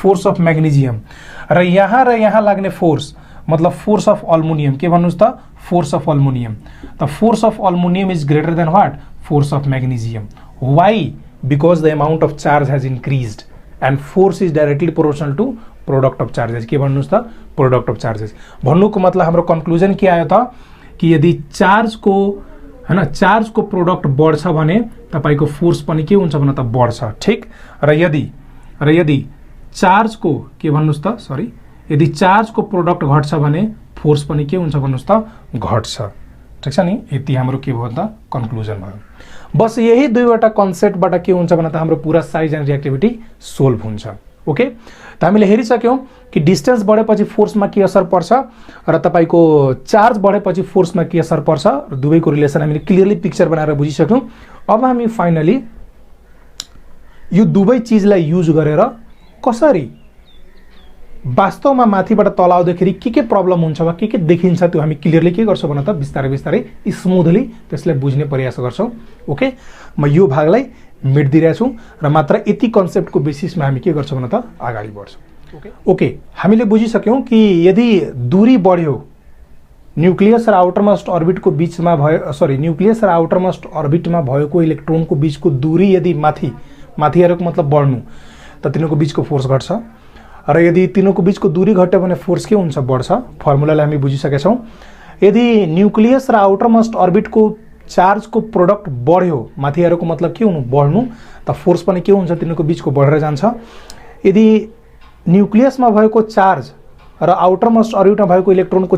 फोर्स अफ मैग्नेजियम र यहाँ लाग्ने फोर्स मतलब फोर्स अफ अल्मुनियम के भन्नुस् त force of aluminium the force of aluminium is greater than what force of magnesium why because the amount of charge has increased and force is directly proportional to product of charges के भन्नुस् त प्रोडक्ट अफ चार्जेस भन्नुको मतलब हाम्रो कन्क्लुजन के आयो त कि यदि चार्ज को हैन चार्ज को प्रोडक्ट बढ्छ भने तपाईको फोर्स पनि के हुन्छ भने त बढ्छ ठीक र यदि चार्ज को के भन्नुस् त सरी यदि चार्ज को प्रोडक्ट घट्छ भने फोर्स पनि के हुन्छ भन्नुस् त घट्छ ठीक छ नि यति हाम्रो के भयो त कन्क्लुजन भयो बस यही दुईवटा कन्सेप्टबाट के हुन्छ भने त हाम्रो पूरा साइज एन्ड रिएक्टिभिटी सोल्भ हुन्छ ओके त हामीले हेरिसक्यौं कि डिस्टेन्स बढेपछि फोर्समा के असर पर्छ र तपाईको चार्ज बढेपछि फोर्समा के असर पर्छ र दुवैको रिलेसन हामीले क्लियरली पिक्चर बनाएर बुझिसक्यौं अब हामी फाइनली यो दुवै चीजलाई युज गरेर कसरी वास्तवमा माथिबाट तल आउँदाखेरि के प्रब्लम हुन्छ वा के देखिन्छ त्यो हामी क्लियरली के गर्छौं भने त बिस्तारै बिस्तारै स्मुथली त्यसलाई बुझ्ने प्रयास गर्छौं ओके म यो भागलाई मेट्दिरहेको छु र मात्र यति कन्सेप्टको बेसिसमा हामी के गर्छौं भने त अगाडि बढ्छौं ओके हामीले बुझिसक्यौं कि यदि दूरी बढ्यो न्यूक्लियस र आउटरमोस्ट अर्बिटको बीचमा भयो सरी न्यूक्लियस र आउटरमोस्ट अर्बिटमा भएको इलेक्ट्रोनको बीचको दूरी यदि माथि हेरेको मतलब बढ्नु त तिनीको बीचको फोर्स घट्छ र यदि तिनीको बीचको दूरी घट्यो भने फोर्स के हुन्छ बढ्छ फर्मुलालाई हामी बुझिसकेका छौं यदि न्यूक्लियस र आउटरमोस्ट अर्बिटको चार्ज को प्रोडक्ट बढ्यो माथि हेरेको मतलब के हुनु बढ्नु त फोर्स पनि के हुन्छ तिनीको बीचको बढेर जान्छ यदि न्यूक्लियसमा भएको चार्ज र आउटरमोस्ट अर्बिटमा भएको इलेक्ट्रोनको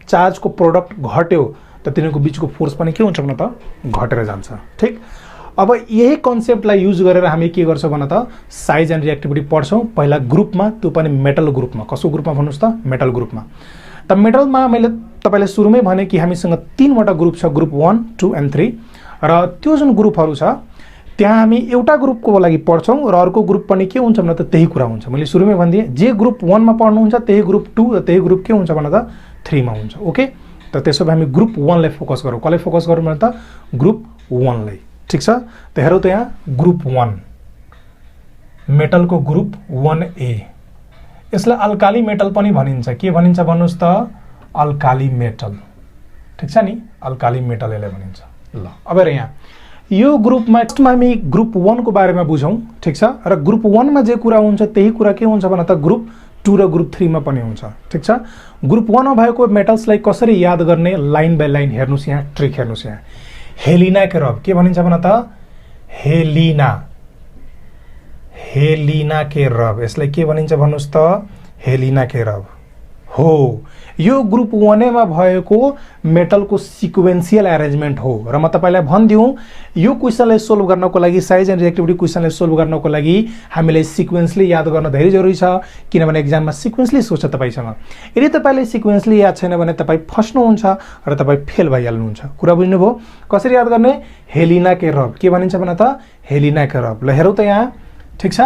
चार्ज को प्रोडक्ट घट्यो त तिनीको बीचको फोर्स पनि के हुन्छ भने त घटेर जान्छ ठीक अब यही कन्सेप्टलाई युज गरेर हामी के गर्छौं भने त साइज एन्ड रिएक्टिभिटी पढ्छौं पहिला ग्रुपमा त्यो पनि मेटल ग्रुपमा कसो ग्रुपमा भन्नुस् त मेटल ग्रुपमा त मेटलमा मैले तपाईलाई सुरुमै भने कि हामीसँग तीनवटा ग्रुप छ ग्रुप 1 2 एन्ड 3 र त्यो जुन ग्रुपहरु छ त्यहाँ हामी एउटा ग्रुपको लागि पढ्छौं र अर्को ग्रुप पनि के हुन्छ भने त त्यही कुरा हुन्छ मैले सुरुमै भन्दिए जे ग्रुप 1 मा पढ्नु हुन्छ त्यही ग्रुप 2 र त्यही ग्रुप के हुन्छ भने त 3 मा हुन्छ ओके त त्यसो भए हामी ग्रुप 1 लाई फोकस गरौँ कसलाई फोकस गरौँ भने त ग्रुप 1 लाई ठीक छ त हेरौँ त यहाँ ग्रुप 1 मेटलको ग्रुप 1A यसलाई अल्काली मेटल पनि भनिन्छ के भनिन्छ भन्नुस् त अल्काली मेटल ठीक छ नि अल्काली मेटल यसलाई भनिन्छ ल अब हेर यहाँ यो ग्रुपमा हामी ग्रुप 1 को बारेमा बुझौं ठीक छ र ग्रुप 1 मा जे कुरा हुन्छ त्यही कुरा के हुन्छ भने त ग्रुप 2 र ग्रुप 3 मा पनि हुन्छ ठीक छ ग्रुप 1 मा भएको मेटल्सलाई कसरी याद गर्ने लाइन बाइ लाइन हेर्नुस् यहाँ ट्रिक हेर्नुस् यहाँ हेलिना के रब के भनिन्छ भने त हेलिना के रब यसलाई के भनिन्छ भन्नुस् त हेलिना के रब हो यो ग्रुप 1 मा भएको मेटलको सिक्वेन्शियल अरेन्जमेन्ट हो र म तपाईलाई भन्दिउ यो क्वेशनलाई सोल्भ गर्नको लागि साइज एन्ड रिएक्टिभिटी क्वेशनलाई सोल्भ गर्नको लागि हामीले सिक्वेन्सली याद गर्न धेरै जरुरी छ किनभने एक्जाममा सिक्वेन्सली सोच्छ तपाईसँग यदि तपाईले सिक्वेन्सली याद छैन भने तपाई फस्नुहुन्छ र तपाई फेल भइहाल्नुहुन्छ कुरा बुझ्नुभयो कसरी याद गर्ने हेलिना के रब के भनिन्छ भने त हेलिना के रब ल हेरौ त यहाँ ठीक छ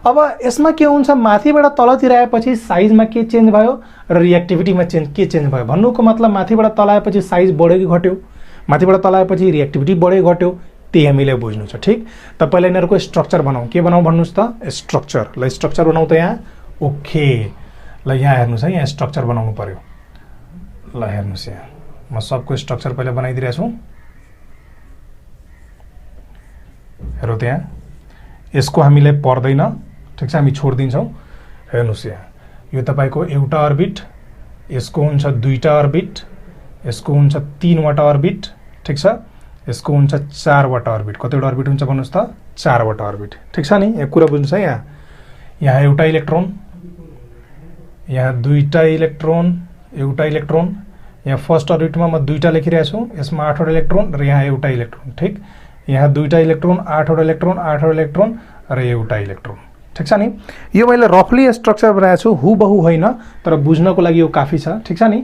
अब यसमा के हुन्छ माथिबाट तलतिर आएपछि साइजमा के चेन्ज भयो र रिएक्टिभिटीमा के चेन्ज भयो भन्नुको मतलब माथिबाट तल आएपछि साइज बढ्यो कि घट्यो माथिबाट तल आएपछि रिएक्टिभिटी बढ्यो घट्यो त्यही हामीले बुझ्नु छ ठीक त पहिला यिनीहरुको स्ट्रक्चर बनाऊ के बनाऊ भन्नुस् त स्ट्रक्चर ल स्ट्रक्चर बनाऊ त यहाँ ओके ल यहाँ हेर्नुस् है यहाँ स्ट्रक्चर बनाउनु पर्यो ल हेर्नुस् यहाँ म सबको स्ट्रक्चर पहिला बनाइदिरहेछु छु हेरौ त यहाँ यसको हामीले पर्दैन ठीक छ हामी छोड्दिन्छौं हेर्नुस् यहाँ यो तपाईको एउटा अर्बिट यसको हुन्छ दुईटा अर्बिट यसको हुन्छ तीनवटा अर्बिट ठीक छ यसको हुन्छ चारवटा अर्बिट कतिवटा अर्बिट हुन्छ भन्नुस् त चारवटा अर्बिट ठीक छ नि यहाँ कुरा बुझ्नुस् है यहाँ एउटा इलेक्ट्रोन यहाँ दुईटा इलेक्ट्रोन एउटा इलेक्ट्रोन यहाँ फर्स्ट अर्बिटमा म दुईटा लेखिरहेको छु यसमा 8 वटा इलेक्ट्रोन र यहाँ एउटा इलेक्ट्रोन ठीक यहाँ दुईटा इलेक्ट्रोन 8 वटा इलेक्ट्रोन 8 वटा इलेक्ट्रोन र एउटा इलेक्ट्रोन ठीक छ नि यो मैले रफली स्ट्रक्चर बनाएको छु हुबहु होइन तर बुझ्नको लागि यो काफी छ ठीक छ नि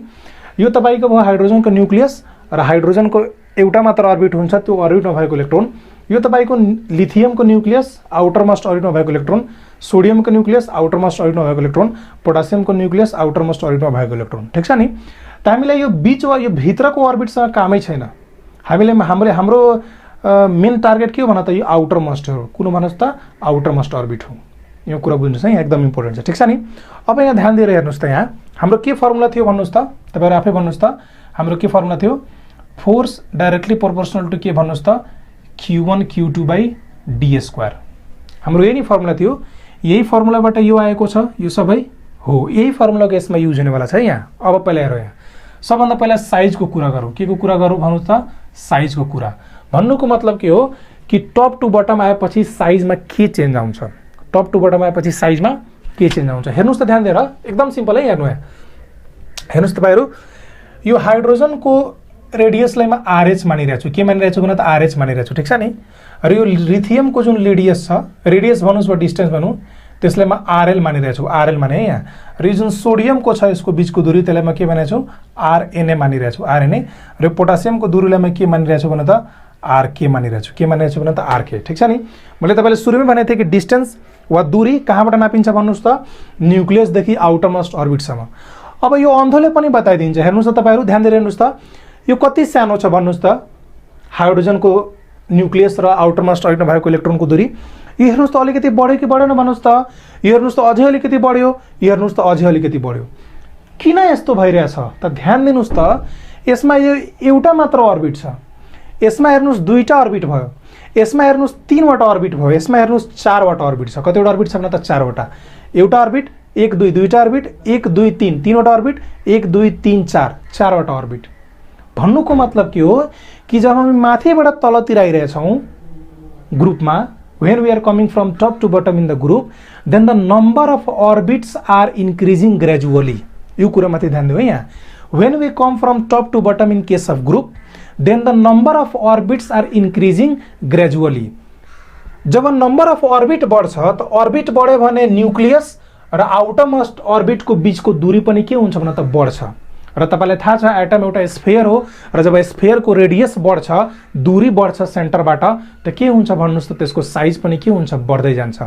यो तपाईको भयो हाइड्रोजनको न्यूक्लियस र हाइड्रोजनको एउटा मात्र अर्बिट हुन्छ त्यो अर्बिटमा भएको इलेक्ट्रोन यो तपाईको लिथियमको न्यूक्लियस आउटरमोस्ट अर्बिटमा भएको इलेक्ट्रोन सोडियमको न्यूक्लियस आउटरमोस्ट अर्बिटमा भएको इलेक्ट्रोन पोटासियमको न्यूक्लियस आउटरमोस्ट अर्बिटमा भएको इलेक्ट्रोन ठीक छ नि त हामीलाई यो बीच वा यो भित्रको अर्बिटसँग कामै छैन हाम्रो मेन टार्गेट के हो भन त यो आउटरमोस्ट हो कुन भन्नुस् त आउटरमोस्ट अर्बिट हो यो कुरा बुझ्नुस् है, एकदम इम्पोर्टेन्ट छ, ठिक छ नि। अब यहाँ ध्यान दिएर हेर्नुस् त, यहाँ हाम्रो के फर्मुला थियो भन्नुस् त, तपाईहरु आफै भन्नुस् त, हाम्रो के फर्मुला थियो? फोर्स डाइरेक्टली प्रोपोर्सनल टु के भन्नुस् त? Q1 Q2 by d square. हाम्रो यही नै फर्मुला थियो, यही फर्मुलाबाट यो आएको छ, यो सबै हो, यही फर्मुलाको यसमा युज हुनेवाला छ यहाँ। अब पहिला हेरौँ, यहाँ सबभन्दा पहिला साइजको कुरा गरौँ। के को कुरा गरौँ भन्नुस् त? साइजको कुरा। भन्नुको मतलब के हो कि टप टु बटम आएपछि साइजमा के चेन्ज आउँछ? टप टु बटम आएपछि साइजमा के चेन्ज आउँछ? हेर्नुस् त ध्यान दिएर, एकदम सिम्पल है, हेर्नु यहाँ। हेर्नुस् तपाईहरु, यो हाइड्रोजनको रेडियसलाई म RH मानिरहेको छु। के मानिरहेको छु भने त RH मानिरहेको छु, ठिक छ नि। र यो लिथियमको जुन रेडियस छ, रेडियस भन्नुस् वा डिस्टेन्स भनौँ, त्यसलाई म RL मानिरहेको छु, RL माने है यहाँ। र यो जुन सोडियमको छ यसको बीचको दूरी, त्यसलाई म के मानेको छु? RNA मानिरहेको छु, RNA। र पोटासियमको दूरीलाई म के मानिरहेको छु भने त RK मानिरहेको छु। के मानिरहेको छु भने त RK, ठिक छ नि। मैले तपाईलाई सुरुमै भनेको थिएँ कि डिस्टेन्स वा दूरी कहाँबाट नापिन्छ भन्नुस् त? न्युक्लियसदेखि आउटर मोस्ट अर्बिटसम्म। अब यो अन्धोले पनि बताइदिन्छ। हेर्नुस् त तपाईहरु, ध्यान दिएर हेर्नुस् त, यो कति सानो छ भन्नुस् त? हाइड्रोजनको न्युक्लियस र आउटर मोस्ट अर्बिटमा भएको इलेक्ट्रोनको दूरी। यो हेर्नुस् त अलिकति बढ्यो कि बढेन भन्नुस् त? यो हेर्नुस् त अझै अलिकति बढ्यो, यो हेर्नुस् त अझै अलिकति बढ्यो। किन यस्तो भइरहेछ त? ध्यान दिनुस् त, यसमा यो एउटा मात्र अर्बिट छ, यसमा हेर्नुस् दुईटा अर्बिट भयो, यसमा हेर्नुस् तीनवटा अर्बिट भयो, यसमा हेर्नुस् चारवटा अर्बिट छ। कतिवटा अर्बिट छ भने त चारवटा। एउटा अर्बिट, 1 2, दुईटा अर्बिट, 1 2 3, तीनवटा अर्बिट, 1 2 3 4, चारवटा अर्बिट। भन्नुको मतलब के हो कि जब हामी माथिबाट तलतिर आइरहेछौँ ग्रुपमा, when we are coming from top to bottom in the group, then the number of orbits are increasing gradually. यो कुरा माथि ध्यान दिऊ है यहाँ। When we come from top to bottom in case of group, then the number of orbits are increasing gradually. जब नंबर अफ अर्बिट बढ्छ त अर्बिट बढ्यो भने न्युक्लियस र आउटर मोस्ट अर्बिटको बीचको दूरी पनि के हुन्छ भने त बढ्छ। र तपाईलाई थाहा छ एटम एउटा स्फियर हो, र जब स्फियरको रेडियस बढ्छ, दूरी बढ्छ सेन्टरबाट, त के हुन्छ भन्नुस् त? त्यसको साइज पनि के हुन्छ? बढ्दै जान्छ।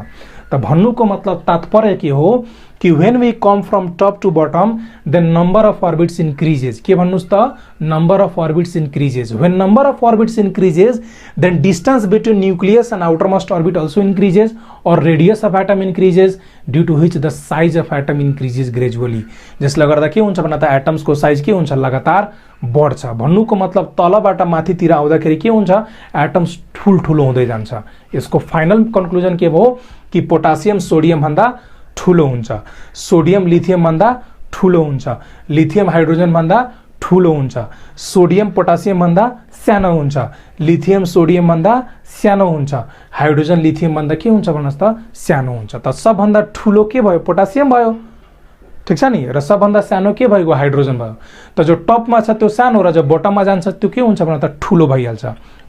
त भन्नुको मतलब तात्पर्य के हो कि when we come from top to bottom, then number of orbits increases. के भन्नुस् त? Number of orbits increases. When number of orbits increases, then distance between nucleus and outermost orbit also increases, or radius of atom increases, due to which the size of atom increases gradually. जसले गर्दा के हुन्छ भने त एटम्स को साइज के हुन्छ? लगातार बढ्छ। भन्नुको मतलब तलबाट माथितिर आउँदाखेरि के हुन्छ? एटम्स ठुलठुलो हुँदै जान्छ। यसको फाइनल कन्क्लुजन के भयो कि पोटासियम सोडियम भन्दा ठुलो हुन्छ, सोडियम लिथियम भन्दा ठुलो हुन्छ, लिथियम हाइड्रोजन भन्दा ठुलो हुन्छ, सोडियम पोटासियम भन्दा सानो हुन्छ, लिथियम सोडियम भन्दा सानो हुन्छ, हाइड्रोजन लिथियम भन्दा के हुन्छ भन्नुस् त? सानो हुन्छ। त सबभन्दा ठुलो के भयो? पोटासियम भयो, ठिक छ नि। र सबभन्दा सानो के भएको? हाइड्रोजन भयो। त जो टपमा छ त्यो सानो, र जो बटममा जान्छ त्यो के हुन्छ भने त ठुलो भइहाल्छ।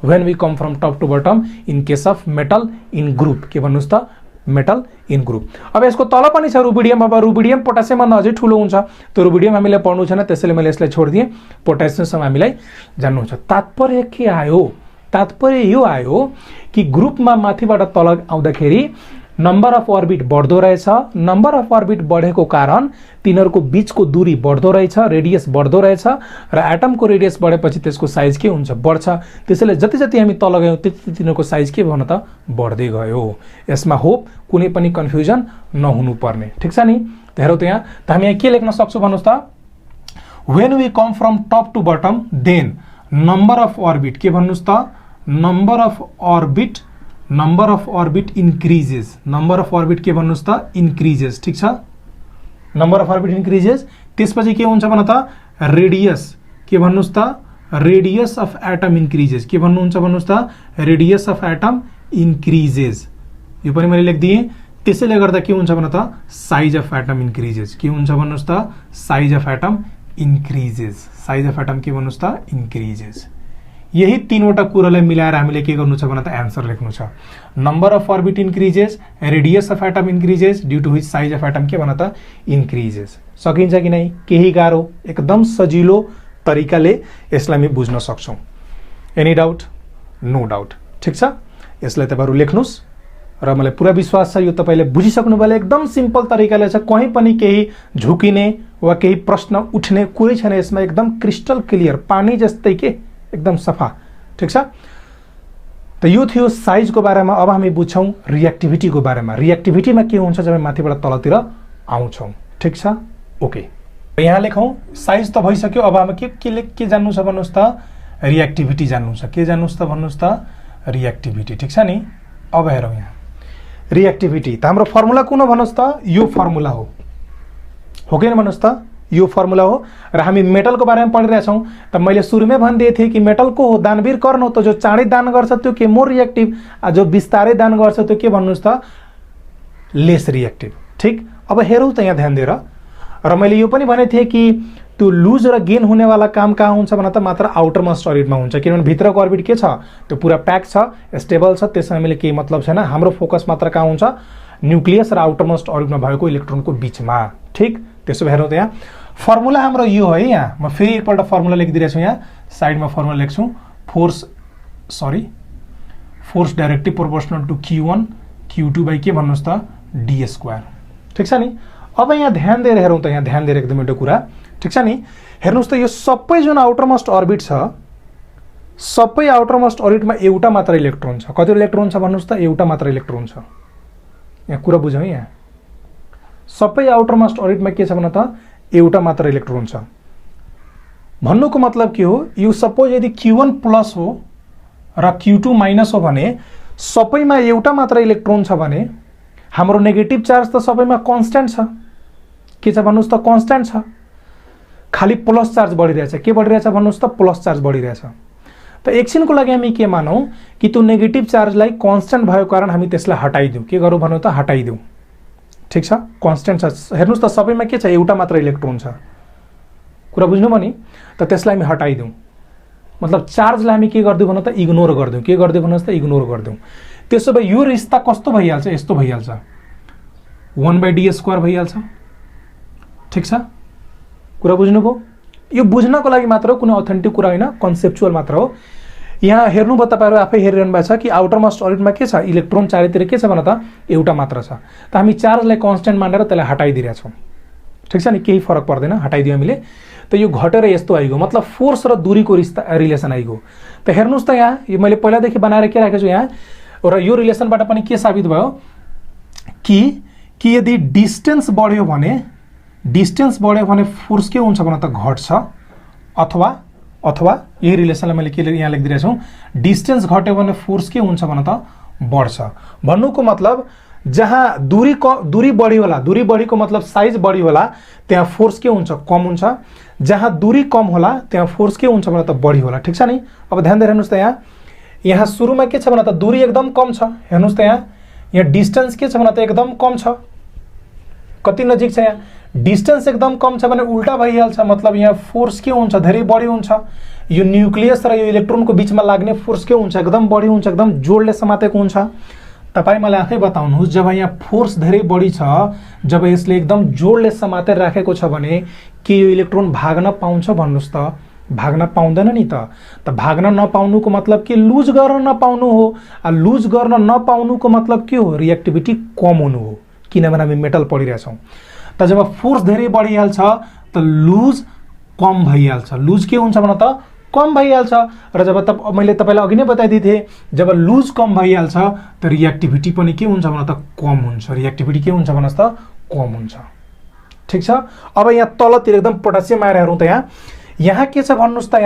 when we come from top to bottom in case of metal in group, के भन्नुस् त? Metal in group. अब यसको तल पनि छ रुबिडियम। अब रुबिडियम पोटासियम भन्दा अझै ठुलो हुन्छ। त्यो रुबिडियम हामीले पढ्नु छैन, त्यसैले मैले यसलाई छोडिदिएँ। पोटासियमसँग हामीलाई जान्नु छ। तात्पर्य के आयो? तात्पर्य यो आयो कि ग्रुपमा माथिबाट तल आउँदाखेरि नंबर अफ अर्बिट बढ्दो रहेछ। नंबर अफ अर्बिट बढेको कारण तिनीहरूको बीचको दूरी बढ्दो रहेछ, रेडियस बढ्दो रहेछ, र एटमको रेडियस बढेपछि त्यसको साइज के हुन्छ? बढ्छ। त्यसैले जति जति हामी तल गयौँ त्यति तिनीहरूको साइज के भन्न त? बढ्दै गयो। यसमा होप कुनै पनि कन्फ्युजन नहुनु पर्ने, ठिक छ नि। त हेरौँ त यहाँ, त हामी यहाँ के लेख्न सक्छौँ भन्नुस् त? when we come from top to bottom, then number of orbit, के भन्नुस् त? number of orbit increases. number of orbit के भन्नुस् त? increases, ठीक छ। number of orbit increases। त्यसपछि के हुन्छ भन्न त? radius, के भन्नुस् त? radius of atom increases। के भन्नुहुन्छ भन्नुस् त? radius of atom increases। यो पनि मैले लेखिदिएँ। त्यसैले गर्दा के हुन्छ भन्न त? size of atom increases। के हुन्छ भन्नुस् त? size of atom increases। size of atom के भन्नुस् त? increases। यही तीनवटा कुरालाई मिलाएर हामीले के गर्नु छ भने त? आन्सर लेख्नु छ। Number of orbit increases, radius of atom increases, due to which size of atom के भन्न त? इन्क्रिजेस। सकिन्छ कि नै? केही गाह्रो? एकदम सजिलो तरिकाले यसलाई हामी बुझ्न सक्छौं। Any doubt? नो डाउट, ठीक छ। यसलाई तपाईहरु लेख्नुस् र मलाई पूरा विश्वास छ यो तपाईले बुझिसक्नु भयो। एकदम सिम्पल तरिकाले छ, कहीं पनि केही झुकिने वा केही प्रश्न उठ्ने कुरै छैन यसमा। एकदम क्रिस्टल क्लियर, पानी जस्तै के एकदम सफा, ठीक छ। त यो थियो साइजको बारेमा। अब हामी बुझ्छौँ रिएक्टिभिटीको बारेमा। रिएक्टिभिटीमा के हुन्छ जब माथिबाट तलतिर आउँछौँ। ठिक छ, ओके। यहाँ लेखौँ साइज त भइसक्यो। अब हामी के जान्नु छ भन्नुहोस् त, रिएक्टिभिटी जान्नु छ। के जान्नुहोस् त भन्नुहोस् त, रिएक्टिभिटी। ठिक छ नि। अब हेरौँ यहाँ रिएक्टिभिटी त हाम्रो फर्मुला कुन हो भन्नुहोस् त, यो फर्मुला हो कि भन्नुहोस् त, यो फर्मुला हो। र हामी मेटलको बारेमा पढिरहेछौँ। त मैले सुरुमै भनिदिएको थिएँ कि मेटल को हो, दानवीर कर्ण हो। त जो चाँडै दान गर्छ त्यो के मोर रिएक्टिभ, जो बिस्तारै दान गर्छ त्यो के भन्नुहोस् त, लेस रिएक्टिभ। ठिक, अब हेरौँ त यहाँ ध्यान दिएर। र मैले यो पनि भनेको थिएँ कि त्यो लुज र गेन हुनेवाला काम कहाँ हुन्छ भने त मात्र आउटर मोस्ट अर्बिटमा हुन्छ, किनभने भित्रको अर्बिट के छ, त्यो पुरा प्याक छ, स्टेबल छ, त्यसमा हामीले केही मतलब छैन। हाम्रो फोकस मात्र कहाँ हुन्छ, न्युक्लियस र आउटर मोस्ट अर्बिटमा भएको इलेक्ट्रोनको बिचमा। ठिक, त्यसो भए हेरौँ त यहाँ फर्मुला हाम्रो यो है। यहाँ म फेरि एकपल्ट फर्मुला लेखिदिरहेछु। यहाँ साइडमा फर्मुला लेख्छु, force directly proportional to Q1 Q2 by के भन्नुहोस् त, d²। ठिक छ नि। अब यहाँ ध्यान दिएर हेरौँ त, यहाँ ध्यान दिएर एकदम एउटा कुरा। ठिक छ नि। हेर्नुहोस् त यो सबै जुन आउटर मोस्ट अर्बिट छ, सबै आउटर मोस्ट अर्बिटमा एउटा मात्र इलेक्ट्रोन छ। कति इलेक्ट्रोन छ भन्नुहोस् त, एउटा मात्र इलेक्ट्रोन छ। यहाँ कुरा बुझौँ। यहाँ सबै आउटर मोस्ट अर्बिटमा के छ भने त, एउटा मात्र इलेक्ट्रोन छ। भन्नुको मतलब के हो, यो सपोज यदि Q1 प्लस हो र Q2 माइनस हो भने सबैमा एउटा मात्र इलेक्ट्रोन छ भने हाम्रो नेगेटिभ चार्ज त सबैमा कन्स्ट्यान्ट छ। के छ भन्नुहोस् त, कन्स्ट्यान्ट छ। खाली प्लस चार्ज बढिरहेछ। के बढिरहेछ भन्नुहोस् त, प्लस चार्ज बढिरहेछ। त एकछिनको लागि हामी के मानौँ कि त्यो नेगेटिभ चार्जलाई कन्स्ट्यान्ट भएको कारण हामी त्यसलाई हटाइदिउँ। के गरौँ भन्नु त, हटाइदिउँ। ठिक छ, कन्स्ट्यान्ट छ। हेर्नुहोस् त सबैमा के छ, एउटा मात्र इलेक्ट्रोन छ। कुरा बुझ्नुभयो नि। त त्यसलाई हामी हटाइदिउँ, मतलब चार्जलाई हामी के गरिदिउँ भन्नु त, इग्नोर गरिदिउँ। के गरिदिउँ भन्नुहोस् त, इग्नोर गरिदिउँ। त्यसो भए यो रिश्ता कस्तो भइहाल्छ, यस्तो भइहाल्छ, 1/d² भइहाल्छ। ठिक छ, कुरा बुझ्नुभयो। यो बुझ्नको लागि मात्र हो, कुनै अथेन्टिक कुरा होइन, कन्सेप्चुअल मात्र हो। यहाँ हेर्नुभयो, तपाईँहरू आफै हेरिरहनु भएको छ कि आउटर मोस्ट अर्बिटमा के छ, इलेक्ट्रोन चारैतिर के छ भने त, एउटा मात्र छ। त हामी चार्जलाई कन्स्ट्यान्ट मानेर त्यसलाई हटाइदिरहेछौँ। ठिक छ नि, केही फरक पर्दैन, हटाइदियो हामीले। त यो घटेर यस्तो आइगयो, मतलब फोर्स र दूरीको रिलेसन आइगयो। त हेर्नुहोस् त यहाँ यो मैले पहिलादेखि बनाएर के राखेको छु यहाँ, र यो रिलेसनबाट पनि के साबित भयो कि यदि डिस्टेन्स बढ्यो भने फोर्स के हुन्छ भने त, घट्छ। अथवा यही रिलेसनलाई मैले के यहाँ लेखिदिरहेको छु, डिस्टेन्स घट्यो भने फोर्स के हुन्छ भने त, बढ्छ। भन्नुको मतलब जहाँ दूरी बढी होला, दूरी बढीको मतलब साइज बढी होला, त्यहाँ फोर्स के हुन्छ, कम हुन्छ। जहाँ दूरी कम होला त्यहाँ फोर्स के हुन्छ भने त, बढी होला। ठिक छ नि। अब ध्यान दिएर हेर्नुहोस् त, यहाँ सुरुमा के छ भने त, दूरी एकदम कम छ। हेर्नुहोस् त यहाँ डिस्टेन्स के छ भने त, एकदम कम छ। कति नजिक छ, यहाँ डिस्टेन्स एकदम कम छ भने उल्टा भइहाल्छ, मतलब यहाँ फोर्स के हुन्छ, धेरै बढी हुन्छ। यो न्युक्लियस र यो इलेक्ट्रोनको बिचमा लाग्ने फोर्स के हुन्छ, एकदम बढी हुन्छ, एकदम जोडले समातेको हुन्छ। तपाईँ मलाई आफै बताउनुहोस्, जब यहाँ फोर्स धेरै बढी छ, जब यसले एकदम जोडले समातेर राखेको छ भने के यो इलेक्ट्रोन भाग्न पाउँछ भन्नुहोस् त, भाग्न पाउँदैन नि त। भाग्न नपाउनुको मतलब के, लुज गर्न नपाउनु हो। लुज गर्न नपाउनुको मतलब के हो, रिएक्टिभिटी कम हुनु हो, किनभने हामी मेटल पढिरहेछौँ। त जब फोर्स धेरै बढिहाल्छ त लुज कम भइहाल्छ। लुज के हुन्छ भने त, कम भइहाल्छ। र जब मैले तपाईँलाई अघि नै बताइदिएको थिएँ, जब लुज कम भइहाल्छ त रिएक्टिभिटी पनि के हुन्छ भने त, कम हुन्छ। रिएक्टिभिटी के हुन्छ भन्नुहोस् त, कम हुन्छ। ठिक छ। अब यहाँ तलतिर एकदम पोटासियम आएर हेरौँ त, यहाँ के छ भन्नुहोस् त,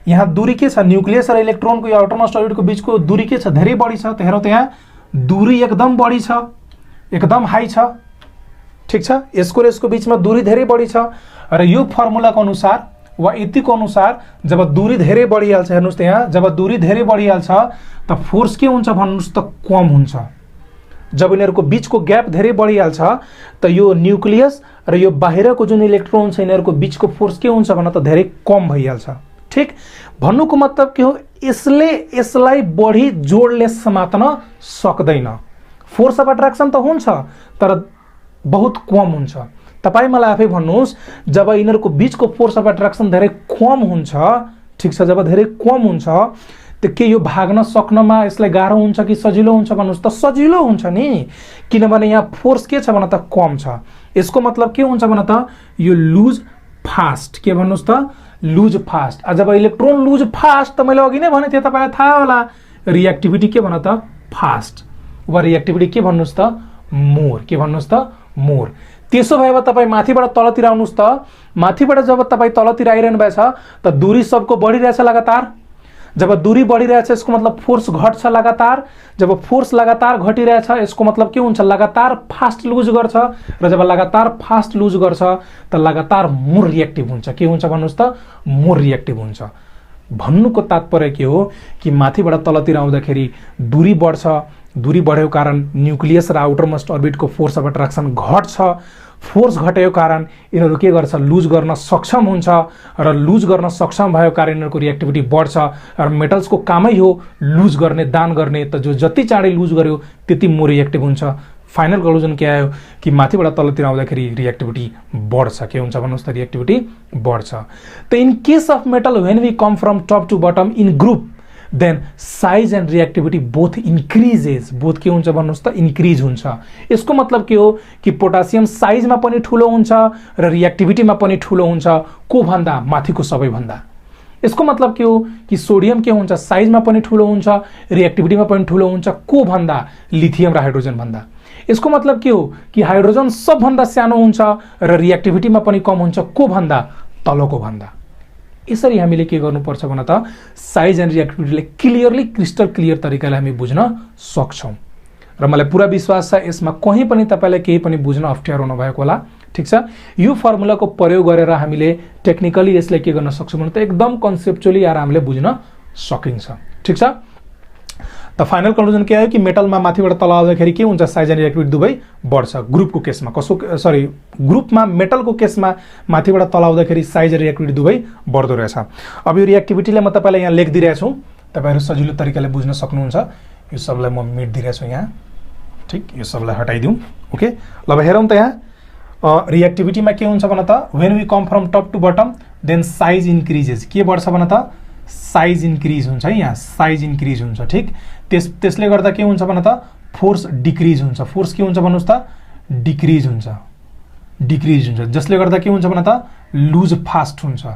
यहाँ दूरी के छ, न्युक्लियस र इलेक्ट्रोनको यो आउटर मोस्ट अर्बिटको बिचको दूरी के छ, धेरै बढी छ। त हेरौँ त यहाँ दूरी एकदम बढी छ, एकदम हाई छ। ठिक छ, यसको र यसको बिचमा दूरी धेरै बढी छ। र यो फर्मुलाको अनुसार वा यतिको अनुसार जब दूरी धेरै बढिहाल्छ, हेर्नुहोस् त यहाँ जब दूरी धेरै बढिहाल्छ त फोर्स के हुन्छ भन्नुहोस् त, कम हुन्छ। जब यिनीहरूको बिचको ग्याप धेरै बढिहाल्छ त यो न्युक्लियस र यो बाहिरको जुन इलेक्ट्रोन छ, यिनीहरूको बिचको फोर्स के हुन्छ भने त, धेरै कम भइहाल्छ। ठिक, भन्नुको मतलब के हो, यसलाई बढी जोडले समात्न सक्दैन। फोर्स अफ एट्र्याक्सन त हुन्छ तर बहुत कम हुन्छ। तपाईँ मलाई आफै भन्नुहोस्, जब यिनीहरूको बिचको फोर्स अफ एट्र्याक्सन धेरै कम हुन्छ, ठिक छ, जब धेरै कम हुन्छ त के यो भाग्न सक्नमा यसलाई गाह्रो हुन्छ कि सजिलो हुन्छ भन्नुहोस् त, सजिलो हुन्छ नि, किनभने यहाँ फोर्स के छ भने त, कम छ। यसको मतलब के हुन्छ भने त, यो लुज फास्ट। के भन्नुहोस् त, लुज फास्ट। जब इलेक्ट्रोन लुज फास्ट, त मैले अघि नै भनेको थिएँ, तपाईँलाई थाहा होला रिएक्टिभिटी के भन त फास्ट वा रिएक्टिभिटी के भन्नुस् त मोर, के भन्नुस् त मोर। त्यसो भए तपाईँ माथिबाट तलतिर आउनुस् त, माथिबाट जब तपाईँ तलतिर आइरहनु भएछ त दूरी सबको बढिरहेछ लगातार। जब दूरी बढिरहेछ यसको मतलब फोर्स घट्छ लगातार। जब फोर्स लगातार घटिरहेछ यसको मतलब के हुन्छ, लगातार फास्ट लुज गर्छ, र जब लगातार फास्ट लुज गर्छ त लगातार मोर रिएक्टिभ हुन्छ। के हुन्छ भन्नुस् त, मोर रिएक्टिभ हुन्छ। भन्नुको तात्पर्य के हो कि माथिबाट तलतिर आउँदाखेरि दूरी बढ्छ, दूरी बढेको कारण न्यूक्लियस र आउटरमोस्ट अर्बिटको फोर्स अफ एट्र्याक्सन घट्छ। फोर्स घटेको कारण यिनीहरू के गर्छ, लुज गर्न सक्षम हुन्छ, र लुज गर्न सक्षम भएको कारण यिनीहरूको रिएक्टिभिटी बढ्छ। र मेटल्सको कामै हो लुज गर्ने, दान गर्ने, त जो जति चाँडै लुज गर्यो त्यति मोर रिएक्टिभ हुन्छ। फाइनल कन्क्लुजन के आयो कि माथिबाट तलतिर आउँदाखेरि रिएक्टिभिटी बढ्छ। के हुन्छ भन्नुहोस् त, रिएक्टिभिटी बढ्छ। त in case of metal when we come from top to bottom in group then size and reactivity both increases. Both के हुन्छ भन्नुहोस् त, इन्क्रिज हुन्छ। यसको मतलब के हो कि पोटासियम साइजमा पनि ठुलो हुन्छ र रिएक्टिभिटीमा पनि ठुलो हुन्छ, को भन्दा, माथिको सबैभन्दा। यसको मतलब के हो कि सोडियम के हुन्छ, साइजमा पनि ठुलो हुन्छ, रिएक्टिभिटीमा पनि ठुलो हुन्छ, को भन्दा, लिथियम र हाइड्रोजन भन्दा। यसको मतलब के हो कि हाइड्रोजन सबभन्दा सानो हुन्छ र रिएक्टिभिटीमा पनि कम हुन्छ, को भन्दा, तलको भन्दा। यसरी हामीले के गर्नुपर्छ भन त, साइज एन्ड रिएक्टिभिटीले क्लियरली, क्रिस्टल क्लियर तरिकाले हामी बुझ्न सक्छौं। र मलाई पुरा विश्वास छ यसमा कहीँ पनि तपाईलाई केही पनि बुझ्न अप्ठ्यारो नभएको होला। ठीक छ, यो फर्मुलाको प्रयोग गरेर हामीले टेक्निकली यसलाई के गर्न सक्छौं भने त एकदम कन्सेप्चुअली आरामले बुझ्न सकिन्छ। ठीक छ, त फाइनल कन्क्लुजन के आयो कि मेटलमा माथिबाट तल आउँदाखेरि के हुन्छ, साइज एन्ड रिएक्टिभिटी दुवै बढ्छ। ग्रुपको केसमा ग्रुपमा मेटलको केसमा माथिबाट तल आउँदाखेरि साइज र रिएक्टिभिटी दुवै बढ्दो रहेछ। अब यो रिएक्टिभिटीलाई म तपाईलाई यहाँ लेखिदिरहेको छु, तपाईहरु सजिलो तरिकाले बुझ्न सक्नुहुन्छ। यो सबलाई म मेटिदिरहेको छु यहाँ। ठीक, यो सबलाई हटाइदिउँ। ओके, ल अब हेरौँ त यहाँ रिएक्टिभिटीमा के हुन्छ भन त, when we come from top to bottom then size increases. के बढ्छ भन त, साइज इन्क्रिज हुन्छ है, यहाँ साइज इन्क्रिज हुन्छ। ठीक, त्यसले गर्दा के हुन्छ भन त, फोर्स डिक्रिज हुन्छ। फोर्स के हुन्छ भन्नुस् त, डिक्रिज हुन्छ, डिक्रिज हुन्छ। जसले गर्दा के हुन्छ भन त, लुज फास्ट हुन्छ,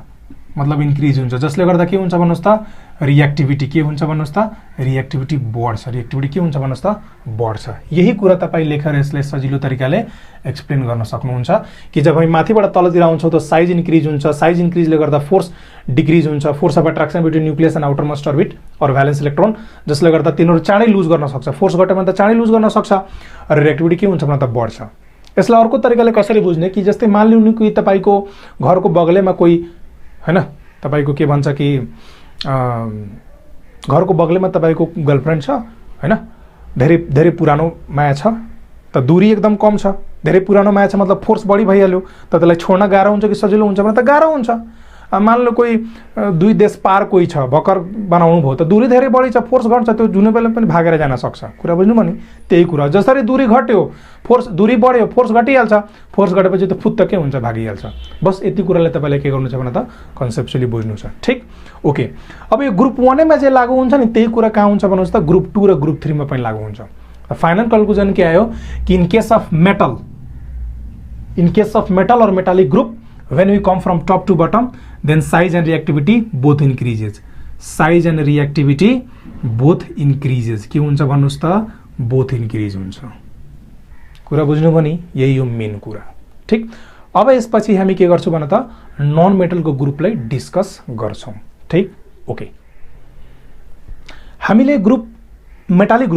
मतलब इन्क्रिज हुन्छ। जसले गर्दा के हुन्छ भन्नुस् त, रिएक्टिभिटी के हुन्छ भन्नुस् त, रिएक्टिभिटी बढ्छ। रिएक्टिभिटी के हुन्छ भन्नुस् त, बढ्छ। यही कुरा तपाईँ लेखेर यसलाई सजिलो तरिकाले एक्सप्लेन गर्न सक्नुहुन्छ कि जब हामी माथिबाट तलतिर आउँछौँ त साइज इन्क्रिज हुन्छ, साइज इन्क्रिजले गर्दा फोर्स डिक्रिज हुन्छ, force of attraction between nucleus and outermost orbit और भ्यालेन्स इलेक्ट्रोन, जसले गर्दा तिनीहरू चाँडै लुज गर्न सक्छ। फोर्स घट्यो भने त चाँडै लुज गर्न सक्छ, र रिएक्टिभिटी के हुन्छ भने त बढ्छ। यसलाई अर्को तरिकाले कसरी बुझ्ने कि जस्तै मान लिनु कि तपाईको घरको बगलैमा कोही हैन, तपाईको के भन्छ कि घरको बगलैमा तपाईको गर्लफ्रेन्ड छ हैन, धेरै धेरै पुरानो माया छ, त दूरी एकदम कम छ। धेरै पुरानो माया छ मतलब फोर्स बढी भइहाल्यो, त त्यसलाई छोड्न गाह्रो हुन्छ कि सजिलो हुन्छ भने त गाह्रो हुन्छ। मान लो कोही दुई देश पार कोही छ, भर्खर बनाउनु भयो, त दूरी धेरै बढी छ, फोर्स घट्छ, त्यो जुनै बेला पनि भागेर जान सक्छ। कुरा बुझ्नु भने त्यही कुरा, जसरी दूरी घट्यो फोर्स, दूरी बढ्यो फोर्स घटिहाल्छ, फोर्स घटेपछि त फुत्त के हुन्छ, भागिहाल्छ। बस यति कुराले तपाईले के गर्नु छ भने त कन्सेप्चुअली बुझ्नु छ। ठीक, ओके। अब यो ग्रुप 1 मा चाहिँ लागू हुन्छ नि, त्यही कुरा कहाँ हुन्छ भन्नुस् त, ग्रुप 2 र ग्रुप 3 मा पनि लागू हुन्छ। फाइनल कन्क्लुजन के आयो कि इन केस अफ मेटल और metallic group when we come from top to bottom then size and reactivity both increases। size and reactivity both increases। के हुन्छ भन्नुस् त, both increase हुन्छ। कुरा बुझ्नु भने यही हो मेन कुरा। ठीक, अब यसपछि हामी के गर्छौं भन त, नन मेटलको ग्रुपलाई डिस्कस गर्छौं। ठीक, ओके। हामीले ग्रुप मेटालिक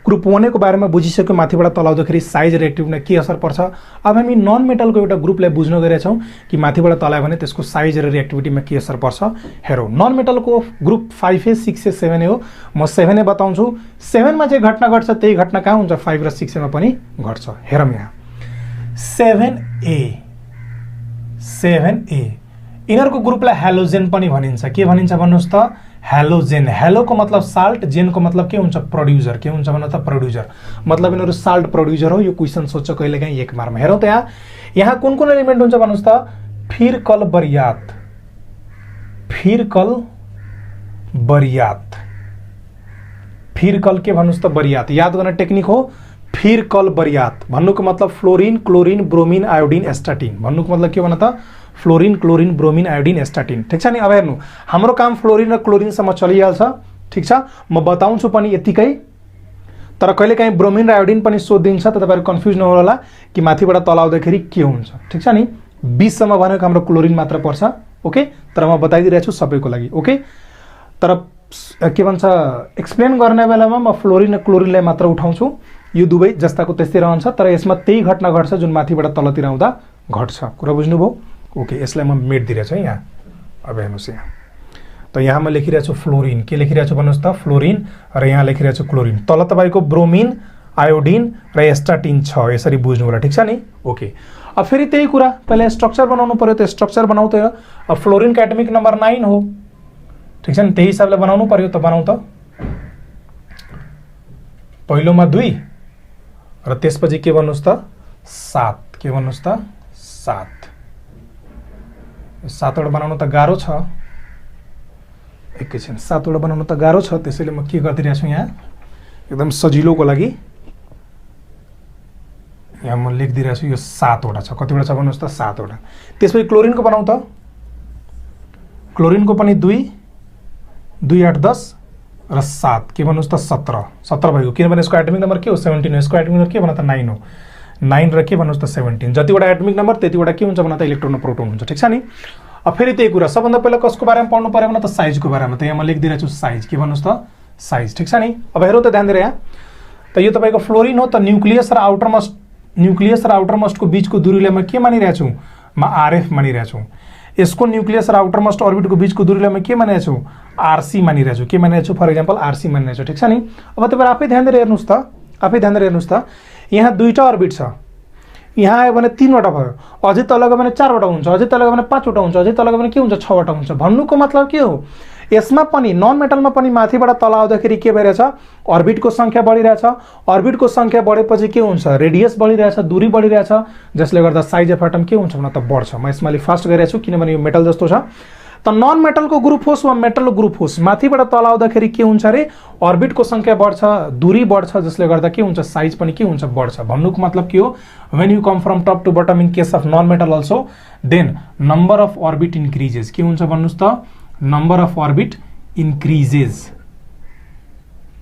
ग्रुप 1 को बारेमा बुझिसक्यो, माथिबाट तल आउँदाखेरि साइज र रिएक्टिभिटीमा के असर पर्छ। अब हामी नन मेटलको एउटा ग्रुपलाई बुझ्न गएका छौं कि माथिबाट तल आयो भने त्यसको साइज र रिएक्टिभिटीमा के असर पर्छ। हेरौँ, non मेटलको group 5A 6A 7A हो। म 7A बताउँछु। 7 मा चाहिँ घटना घट्छ, त्यही घटना कहाँ हुन्छ, 5 र 6A मा पनि घट्छ। हेरौँ यहाँ 7A यिनीहरूको ग्रुपलाई हेलोजेन पनि भनिन्छ। के भनिन्छ भन्नुस् त, हेलोजेन। हेलो को मतलब साल्ट, जेन को मतलब के हुन्छ, प्रोड्युसर। के हुन्छ भन्न त, प्रोड्युसर। मतलब यिनीहरू साल्ट प्रोड्युसर हो। यो क्वेशन सोच्छ कहिलेकाहीँ एक मारमा। हेरौँ त यहाँ कुन कुन एलिमेन्ट हुन्छ भन्नुस् त, फिरकल बरियात, फिरकल के भन्नुस् त, बरियात। याद गर्न टेक्निक हो, फिरकल बरियात भन्नुको मतलब फ्लोरिन, क्लोरिन, ब्रोमिन, आयोडिन, एस्टाटिन। भन्नुको मतलब के भन्न त, फ्लोरिन, क्लोरिन, ब्रोमिन, आयोडिन, एस्टाटिन। ठीक छ नि। अब हेर्नु, हाम्रो काम फ्लोरिन र क्लोरिन सम्म चलिहाल्छ, ठीक छ, म बताउँछु पनि यतिकै। तर कहिलेकाहीँ ब्रोमिन र आयोडिन पनि सोधिदिन्छ, त तपाईँहरू कन्फ्युज नहुनु होला कि माथिबाट तल आउँदाखेरि के हुन्छ। ठिक छ नि, 20 सम्म भनेको हाम्रो क्लोरिन मात्र पर्छ। ओके, तर म बताइदिइरहेको छु सबैको लागि। ओके, तर के भन्छ एक्सप्लेन गर्ने बेलामा म फ्लोरिन र क्लोरिनलाई मात्र उठाउँछु। यो दुवै जस्ताको त्यस्तै रहन्छ, तर यसमा त्यही घटना घट्छ जुन माथिबाट तलतिर आउँदा घट्छ। कुरा बुझ्नुभयो? ओके, यसलाई म मेट दिइरहेको छु है यहाँ। अब हेर्नुहोस् यहाँ, त यहाँ म लेखिरहेको छु फ्लोरिन। के लेखिरहेको छु भन्नुहोस् त? फ्लोरिन। र यहाँ लेखिरहेको छु क्लोरिन। तल तपाईँको ब्रोमिन, आयोडिन र एस्टाटिन छ, यसरी बुझ्नु होला। ठिक छ नि? ओके, अब फेरि त्यही कुरा, पहिला स्ट्रक्चर बनाउनु पर्यो, त स्ट्रक्चर बनाउ त। अब फ्लोरिनको एटमिक नम्बर 9 हो। ठिक छ नि, त्यही हिसाबले बनाउनु पर्यो, त बनाउ त। पहिलोमा 2 र त्यसपछि के भन्नुहोस् त? 7। के भन्नुहोस् त? 7। 7वटा बनाउनु त गाह्रो छ। एकैछिन, 7वटा बनाउनु त गाह्रो छ, त्यसैले म के गरिदिरहेको छु यहाँ एकदम सजिलोको लागि यहाँ म लेखिदिरहेको छु। यो 7वटा छ। कतिवटा छ भन्नुहोस् त? 7वटा। त्यसपछि क्लोरिनको बनाउ त। क्लोरिनको पनि 2, 2 8 10 र 7। के भन्नुहोस् त? 17। 17 भएको, किनभने यसको एटमिक नम्बर के हो? 17 हो। यसको एटमिक नम्बर के भन त? 9 हो। 9 र के भन्नुहोस् त? 17। जतिवटा एटमिक नम्बर त्यतिवटा के हुन्छ भन त? इलेक्ट्रोन र प्रोटोन हुन्छ। ठिक छ नि? अब फेरि त्यही कुरा, सबभन्दा पहिला कसको बारेमा पढ्नु पर्यो भने त साइजको बारेमा। त यहाँ म लेखिदिरहेको छु साइज। के भन्नुहोस् त? साइज। ठिक छ नि? अब हेरौँ त, ध्यान दिएर यहाँ। त यो तपाईँको फ्लोरिन हो, त न्युक्लियस र आउटरमोस्टको बीचको दूरीलाई म के मानिरहेको छु? म आरएफ मानिरहेको छु। यसको न्युक्लियस र आउटरमोस्ट अर्बिटको बीचको दूरीलाई म के मानिरहेको छु? आरसी मानिरहेको छु। के मानिरहेको छु? फर इक्जाम्पल आरसी मानिरहेको छु। ठिक छ नि? अब तपाईहरु आफै ध्यान दिएर हेर्नुहोस् त, आफै ध्यान दिएर हेर्नुहोस् त। यहाँ 2टा अर्बिट छ, यहाँ आयो भने 3वटा भयो, अझै तल गयो भने 4वटा हुन्छ, अझै तल गयो भने 5वटा हुन्छ, अझै तल गयो भने के हुन्छ? 6वटा हुन्छ। भन्नुको मतलब के हो? यसमा पनि नन मेटलमा पनि माथिबाट तल आउँदाखेरि के भइरहेछ? अर्बिटको संख्या बढिरहेछ। अर्बिटको संख्या बढेपछि के हुन्छ? रेडियस बढिरहेछ, दूरी बढिरहेछ, जसले गर्दा साइज अफ एटम के हुन्छ भने त बढ्छ। म यसमा अलि फास्ट गरिरहेको छु किनभने यो मेटल जस्तो छ। त नन मेटलको ग्रुप होस् वा मेटल ग्रुप होस्, माथिबाट तल आउँदाखेरि के हुन्छ रे? अर्बिटको संख्या बढ्छ, दूरी बढ्छ, जसले गर्दा के हुन्छ? साइज पनि के हुन्छ? बढ्छ। भन्नुको मतलब के हो? When you come from top to bottom in case of non metal also, then number of orbit increases. के हुन्छ भन्नुस् त? Number of orbit increases.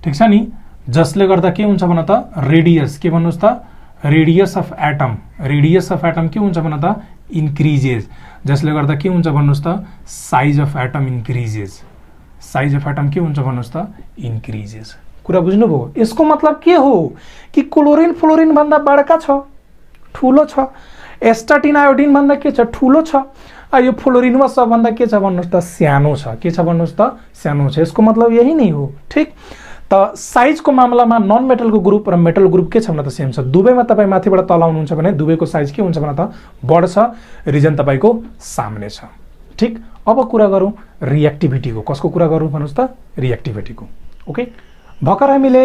ठीक छ नि? जसले गर्दा के हुन्छ भन त? रेडियस। के भन्नुस् त? Radius of atom. Radius of atom के हुन्छ भन त? इन्क्रिजेस। जसले गर्दा के हुन्छ भन्नुस् त? Size of atom increases. Size of atom के हुन्छ भन्नुस् त? इन्क्रिजेस। कुरा बुझ्नुभयो? यसको मतलब के हो कि क्लोरिन फ्लोरिन भन्दा बडका छ, ठुलो छ। एस्टाटिन आयोडिन भन्दा के छ? ठुलो छ। यो फ्लोरिनमा सबभन्दा के छ भन्नुस् त? सानो छ। के छ भन्नुस् त? सानो छ। यसको मतलब यही नै हो। ठीक? त साइजको मामलामा नन मेटलको ग्रुप र मेटल ग्रुप के छ भने त सेम छ। दुवैमा तपाईँ माथिबाट तल आउनुहुन्छ भने दुवैको साइज के हुन्छ भने त? बढ्छ। रिजन तपाईँको सामने छ। ठीक? अब कुरा गरौँ रिएक्टिभिटीको। कसको कुरा गरौँ भन्नुहोस् त? रिएक्टिभिटीको। ओके, भर्खर हामीले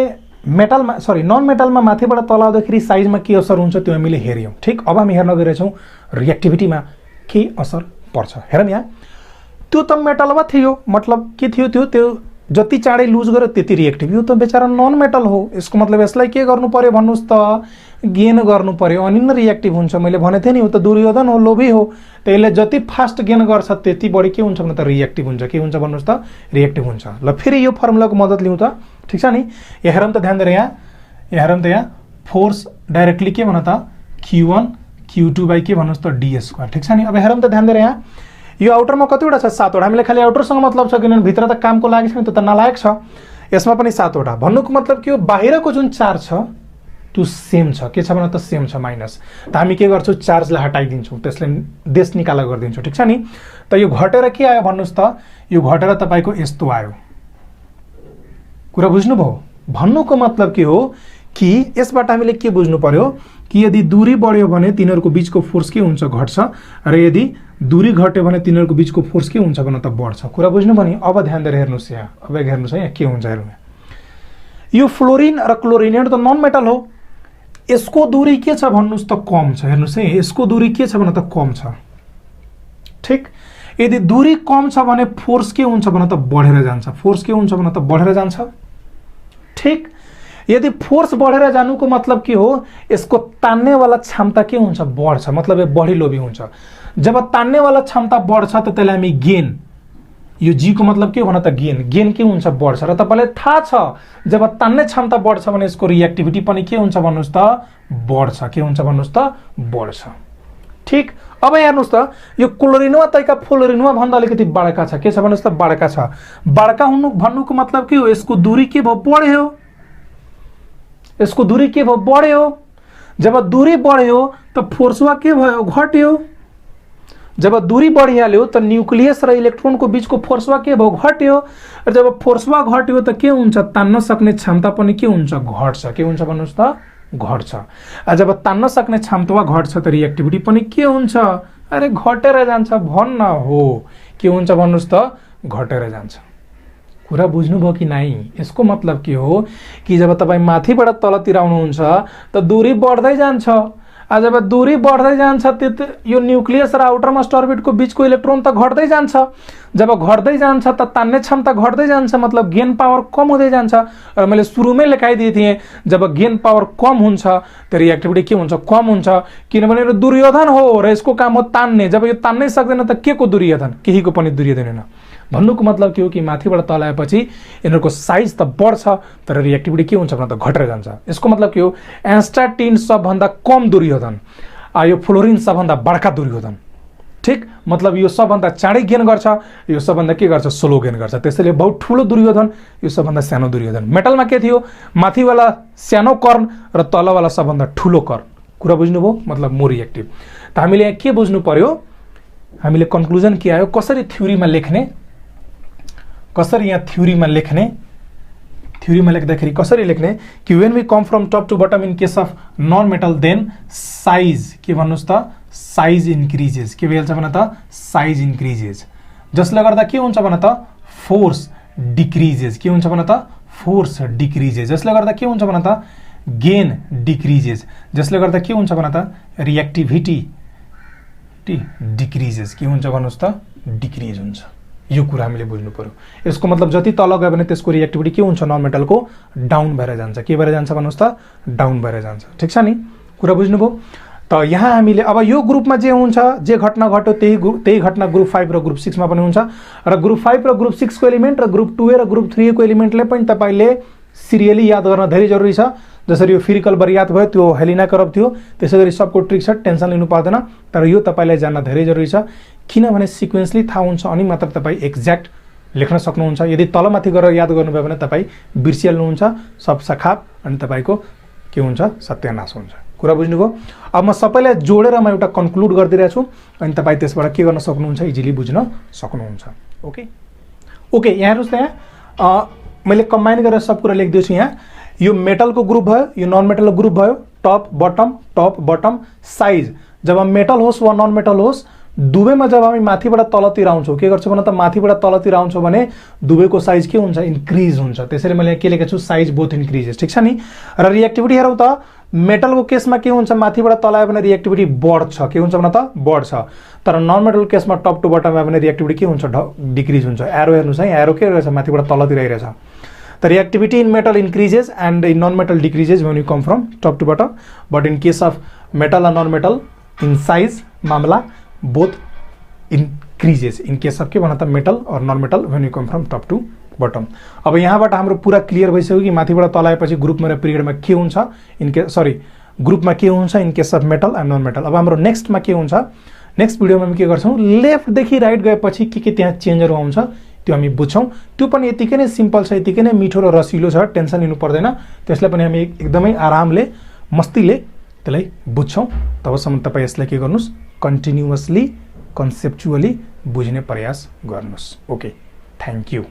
मेटलमा नन मेटलमा माथिबाट तल आउँदाखेरि साइजमा के असर हुन्छ त्यो हामीले हेर्यौँ। ठीक? अब हामी हेर्न गइरहेछौँ रिएक्टिभिटीमा के असर पर्छ। हेरौँ यहाँ, त्यो त मेटलमा थियो, मतलब के थियो? त्यो जति चाँडै लुज गर्यो त्यति रिएक्टिभ। यो त बेचारा नन मेटल हो। यसको मतलब यसलाई के गर्नु पर्यो भन्नुहोस् त? गेन गर्नु पर्यो, अनि नै रिएक्टिभ हुन्छ। मैले भनेको थिएँ नि, यो त दुर्योधन हो, लोभी हो। त्यसले जति फास्ट गेन गर्छ त्यति बढी के हुन्छ भने त? रिएक्टिभ हुन्छ। के हुन्छ भन्नुहोस् त? रिएक्टिभ हुन्छ। ल फेरि यो फर्मुलाको मद्दत लिउँ त। ठिक छ नि? यहाँ हेरौँ त, ध्यान दिएर यहाँ हेरौँ त। यहाँ फोर्स डाइरेक्टली के भन त? Q1 Q2 बाई के भन्नुहोस् त? D square. ठिक छ नि? अब हेरौँ त, ध्यान दिएर यहाँ यो आउटरमा कतिवटा छ? 7वटा। हामीले खालि आउटरसँग मतलब छ, किनभने भित्र त कामको लागि छैन, त्यो त नलायक छ। यसमा पनि 7वटा। भन्नुको मतलब के हो? बाहिरको जुन चार्ज छ त्यो सेम छ। के छ भने त? सेम छ, माइनस। त हामी के गर्छौँ? चार्जलाई हटाइदिन्छौँ, त्यसले देश निकाला गरिदिन्छौँ। ठिक छ नि? त यो घटेर के आयो भन्नुहोस् त? यो घटेर तपाईँको यस्तो आयो। कुरा बुझ्नुभयो? भन्नुको मतलब के हो कि यसबाट हामीले के बुझ्नु पर्यो कि यदि दूरी बढ्यो भने तिनीहरूको बीचको फोर्स के हुन्छ? घट्छ। र यदि दूरी घट्यो भने तिनीहरूको बीचको फोर्स के हुन्छ भने त? बढ्छ। कुरा बुझ्नुभयो नि? अब ध्यान दिएर हेर्नुहोस् यहाँ। अब हेर्नुहोस् है यहाँ के हुन्छ। हेर्नु, यो फ्लोरिन र क्लोरिन त नन मेटल हो। यसको दूरी के छ भन्नुहोस् त? कम छ। हेर्नुहोस् है, यसको दूरी के छ भने त? कम छ। ठीक? यदि दूरी कम छ भने फोर्स के हुन्छ भने त? बढेर जान्छ। फोर्स के हुन्छ भने त? बढेर जान्छ। ठीक? यदि फोर्स बढेर जानुको मतलब के हो? यसको तान्नेवाला क्षमता के हुन्छ? बढ्छ। मतलब यो बढी लोभी हुन्छ। जब तान्नेवाला क्षमता बढ्छ त त्यसलाई हामी गेन यो जी को मतलब के हो भन त गेन, गेन के हुन्छ बढ्छ र तपाईलाई थाहा छ जब तान्ने क्षमता बढ्छ भने यसको रिएक्टिभिटी पनि के हुन्छ भन्नुस् त बढ्छ, के हुन्छ भन्नुस् त बढ्छ। ठीक, अब हेर्नुस् त यो क्लोरिनवा तैका फ्लोरिनवा भन्दा अलिकति बडका छ, के छ भन्नुस् त बडका छ। बडका हुनु भन्नुको मतलब के हो, यसको दूरी के भयो बढ्यो, यसको दूरी के भयो बढ्यो। जब दूरी बढ्यो त फोर्सवा के भयो घट्यो, जब दूरी बढिहाल्यो त न्यूक्लियस र इलेक्ट्रोनको बीचको फोर्सवा के भयो घट्यो, र जब फोर्सवा घट्यो त के हुन्छ तान्न सक्ने क्षमता पनि के हुन्छ घट्छ, के हुन्छ भन्नुस् त घट्छ। जब तान्न सक्ने क्षमता घट्छ त रिएक्टिभिटी पनि के हुन्छ, अरे घटेर जान्छ भन्न हो, के हुन्छ भन्नुस् त घटेर जान्छ। कुरा बुझ्नुभयो कि नाइ? यसको मतलब के हो कि जब तपाईँ माथिबाट तलतिर आउनुहुन्छ त दूरी बढ्दै जान्छ, जब दूरी बढ्दै जान्छ त्यो यो न्यूक्लियस र आउटरमोस्ट अर्बिटको बीचको इलेक्ट्रोन त घट्दै जान्छ। जब घट्दै जान्छ त तान्ने क्षमता घट्दै जान्छ, मतलब गेन पावर कम हुँदै जान्छ। र मैले सुरुमै लेखाइदिए थिएँ जब गेन पावर कम हुन्छ त रिएक्टिभिटी के हुन्छ कम हुन्छ, किनभने यो दुर्योधन हो र यसको काम हो तान्ने। जब यो तान्नै सक्दैन त के को दुर्योधन, केहीको पनि दुर्योधन होइन। भन्नुको मतलब के हो कि माथिबाट तल आएपछि यिनीहरूको साइज त बढ्छ तर रिएक्टिभिटी के हुन्छ भने त घटेर जान्छ। यसको मतलब के हो, एस्टाटिन सबभन्दा कम दुर्योधन, यो फ्लोरिन सबभन्दा बडका दुर्योधन। ठीक, मतलब यो सबभन्दा चाँडै गेन गर्छ, यो सबभन्दा के गर्छ स्लो गेन गर्छ। त्यसैले बहुत ठुलो दुर्योधन, यो सबभन्दा सानो दुर्योधन। मेटलमा के थियो, माथिवाला सानो कर्ण र तलवाला सबभन्दा ठुलो कर्ण। कुरा बुझ्नुभयो, मतलब मोर रिएक्टिभ। त हामीले यहाँ के बुझ्नु पर्यो, हामीले कन्क्लुजन के आयो, कसरी थ्योरीमा लेख्ने, कसरी यहाँ थ्योरीमा लेख्ने, थ्योरीमा लेख्दाखेरि कसरी लेख्ने कि when we come from top to bottom in case of non metal then size के भन्नुस् त साइज इन्क्रिजेस, के भइहाल्छ भन त साइज इन्क्रिजेस। जसले गर्दा के हुन्छ भन त फोर्स डिक्रिजेस, के हुन्छ भन त फोर्स डिक्रिजेस। जसले गर्दा के हुन्छ भन त गेन डिक्रिजेस। जसले गर्दा के हुन्छ भन त रिएक्टिभिटी डिक्रिजेस, के हुन्छ भन्नुस् त डिक्रिज हुन्छ। यो कुरा हामीले बुझ्नु पर्यो। यसको मतलब जति तल गयो भने त्यसको रिएक्टिभिटी के हुन्छ नन मेटलको डाउन भएर जान्छ, के भएर जान्छ भन्नुस् त डाउन भएर जान्छ। ठीक छ नि, कुरा बुझ्नुभयो। त यहाँ हामीले अब यो ग्रुपमा जे हुन्छ, जे घटना घट्यो त्यही घटना ग्रुप 5 र ग्रुप 6 मा पनि हुन्छ। र ग्रुप 5 र ग्रुप 6 को एलिमेन्ट र ग्रुप 2 र ग्रुप 3 को एलिमेन्टले पनि तपाईले सिरियली याद गर्न धेरै जरुरी छ। जसरी यो फिरिकल बर याद भयो त्यो हेलिना करब थियो, त्यसैगरी सबको ट्रिक छ, टेन्सन लिनु पर्दैन। तर यो तपाईलाई जान्न धेरै जरुरी छ, किनभने सिक्वेन्सली थाहा हुन्छ अनि मात्र तपाई एक्ज्याक्ट लेख्न सक्नुहुन्छ। यदि तलमाथि गरेर याद गर्नुभयो भने तपाई बिर्सिहाल्नुहुन्छ सब सखाप, अनि तपाईको के हुन्छ सत्यानाश हुन्छ। कुरा बुझ्नुभयो। अब म सबैलाई जोडेर म एउटा कन्क्लुड गरिदिरहेको छु, अनि तपाई त्यसबाट के गर्न सक्नुहुन्छ इजिली बुझ्न सक्नुहुन्छ। ओके ओके, यहाँ हेर्नुस् त, यहाँ मैले कम्बाइन गरेर सब कुरा लेखिदिन्छु। यहाँ यो मेटलको ग्रुप भयो, यो नन मेटलको ग्रुप भयो, टप बटम साइज। जब मेटल होस् वा नन मेटल होस्, दुवैमा जब हामी माथिबाट तलतिर आउँछौँ के गर्छौँ भने त माथिबाट तलतिर आउँछौँ भने दुवैको साइज के हुन्छ इन्क्रिज हुन्छ। त्यसैले मैले के लेखेको छु साइज बोथ इन्क्रिजेस। ठीक छ नि। र रिएक्टिभिटी हेरौँ त, मेटलको केसमा के हुन्छ माथिबाट तल आयो भने रिएक्टिभिटी बढ्छ, के हुन्छ भने त बढ्छ। तर नन मेटल केसमा टप टु बटम आयो भने रिएक्टिभिटी के हुन्छ डिक्रिज हुन्छ। एरो हेर्नुस् है, एरो के रहेछ माथिबाट तलतिर आइरहेछ। The reactivity in metal increases and in non-metal decreases when you come from top to bottom. But in case of metal and non-metal, in size, मामला both increases. In case of के भन त metal or non-metal when you come from top to bottom. अब यहाँबाट हाम्रो पूरा क्लियर भइसक्यो कि माथिबाट तल आएपछि ग्रुपमा र पिरियडमा के हुन्छ, ग्रुपमा के हुन्छ in case of metal and non metal. अब हाम्रो नेक्स्टमा के हुन्छ, नेक्स्ट भिडियोमा हामी के गर्छौँ, लेफ्टदेखि राइट गएपछि के त्यहाँ चेन्जहरू आउँछ त्यो हामी बुझ्छौँ। त्यो पनि यतिकै नै सिम्पल छ, यतिकै नै मिठो र रसिलो छ, टेन्सन लिनु पर्दैन। त्यसलाई पनि हामी एकदमै आरामले मस्तीले त्यसलाई बुझ्छौँ। तबसम्म तपाईँ यसलाई के गर्नुस्, कन्टिन्युअसली कन्सेप्चुअली बुझ्ने प्रयास गर्नुस्। Okay, thank you.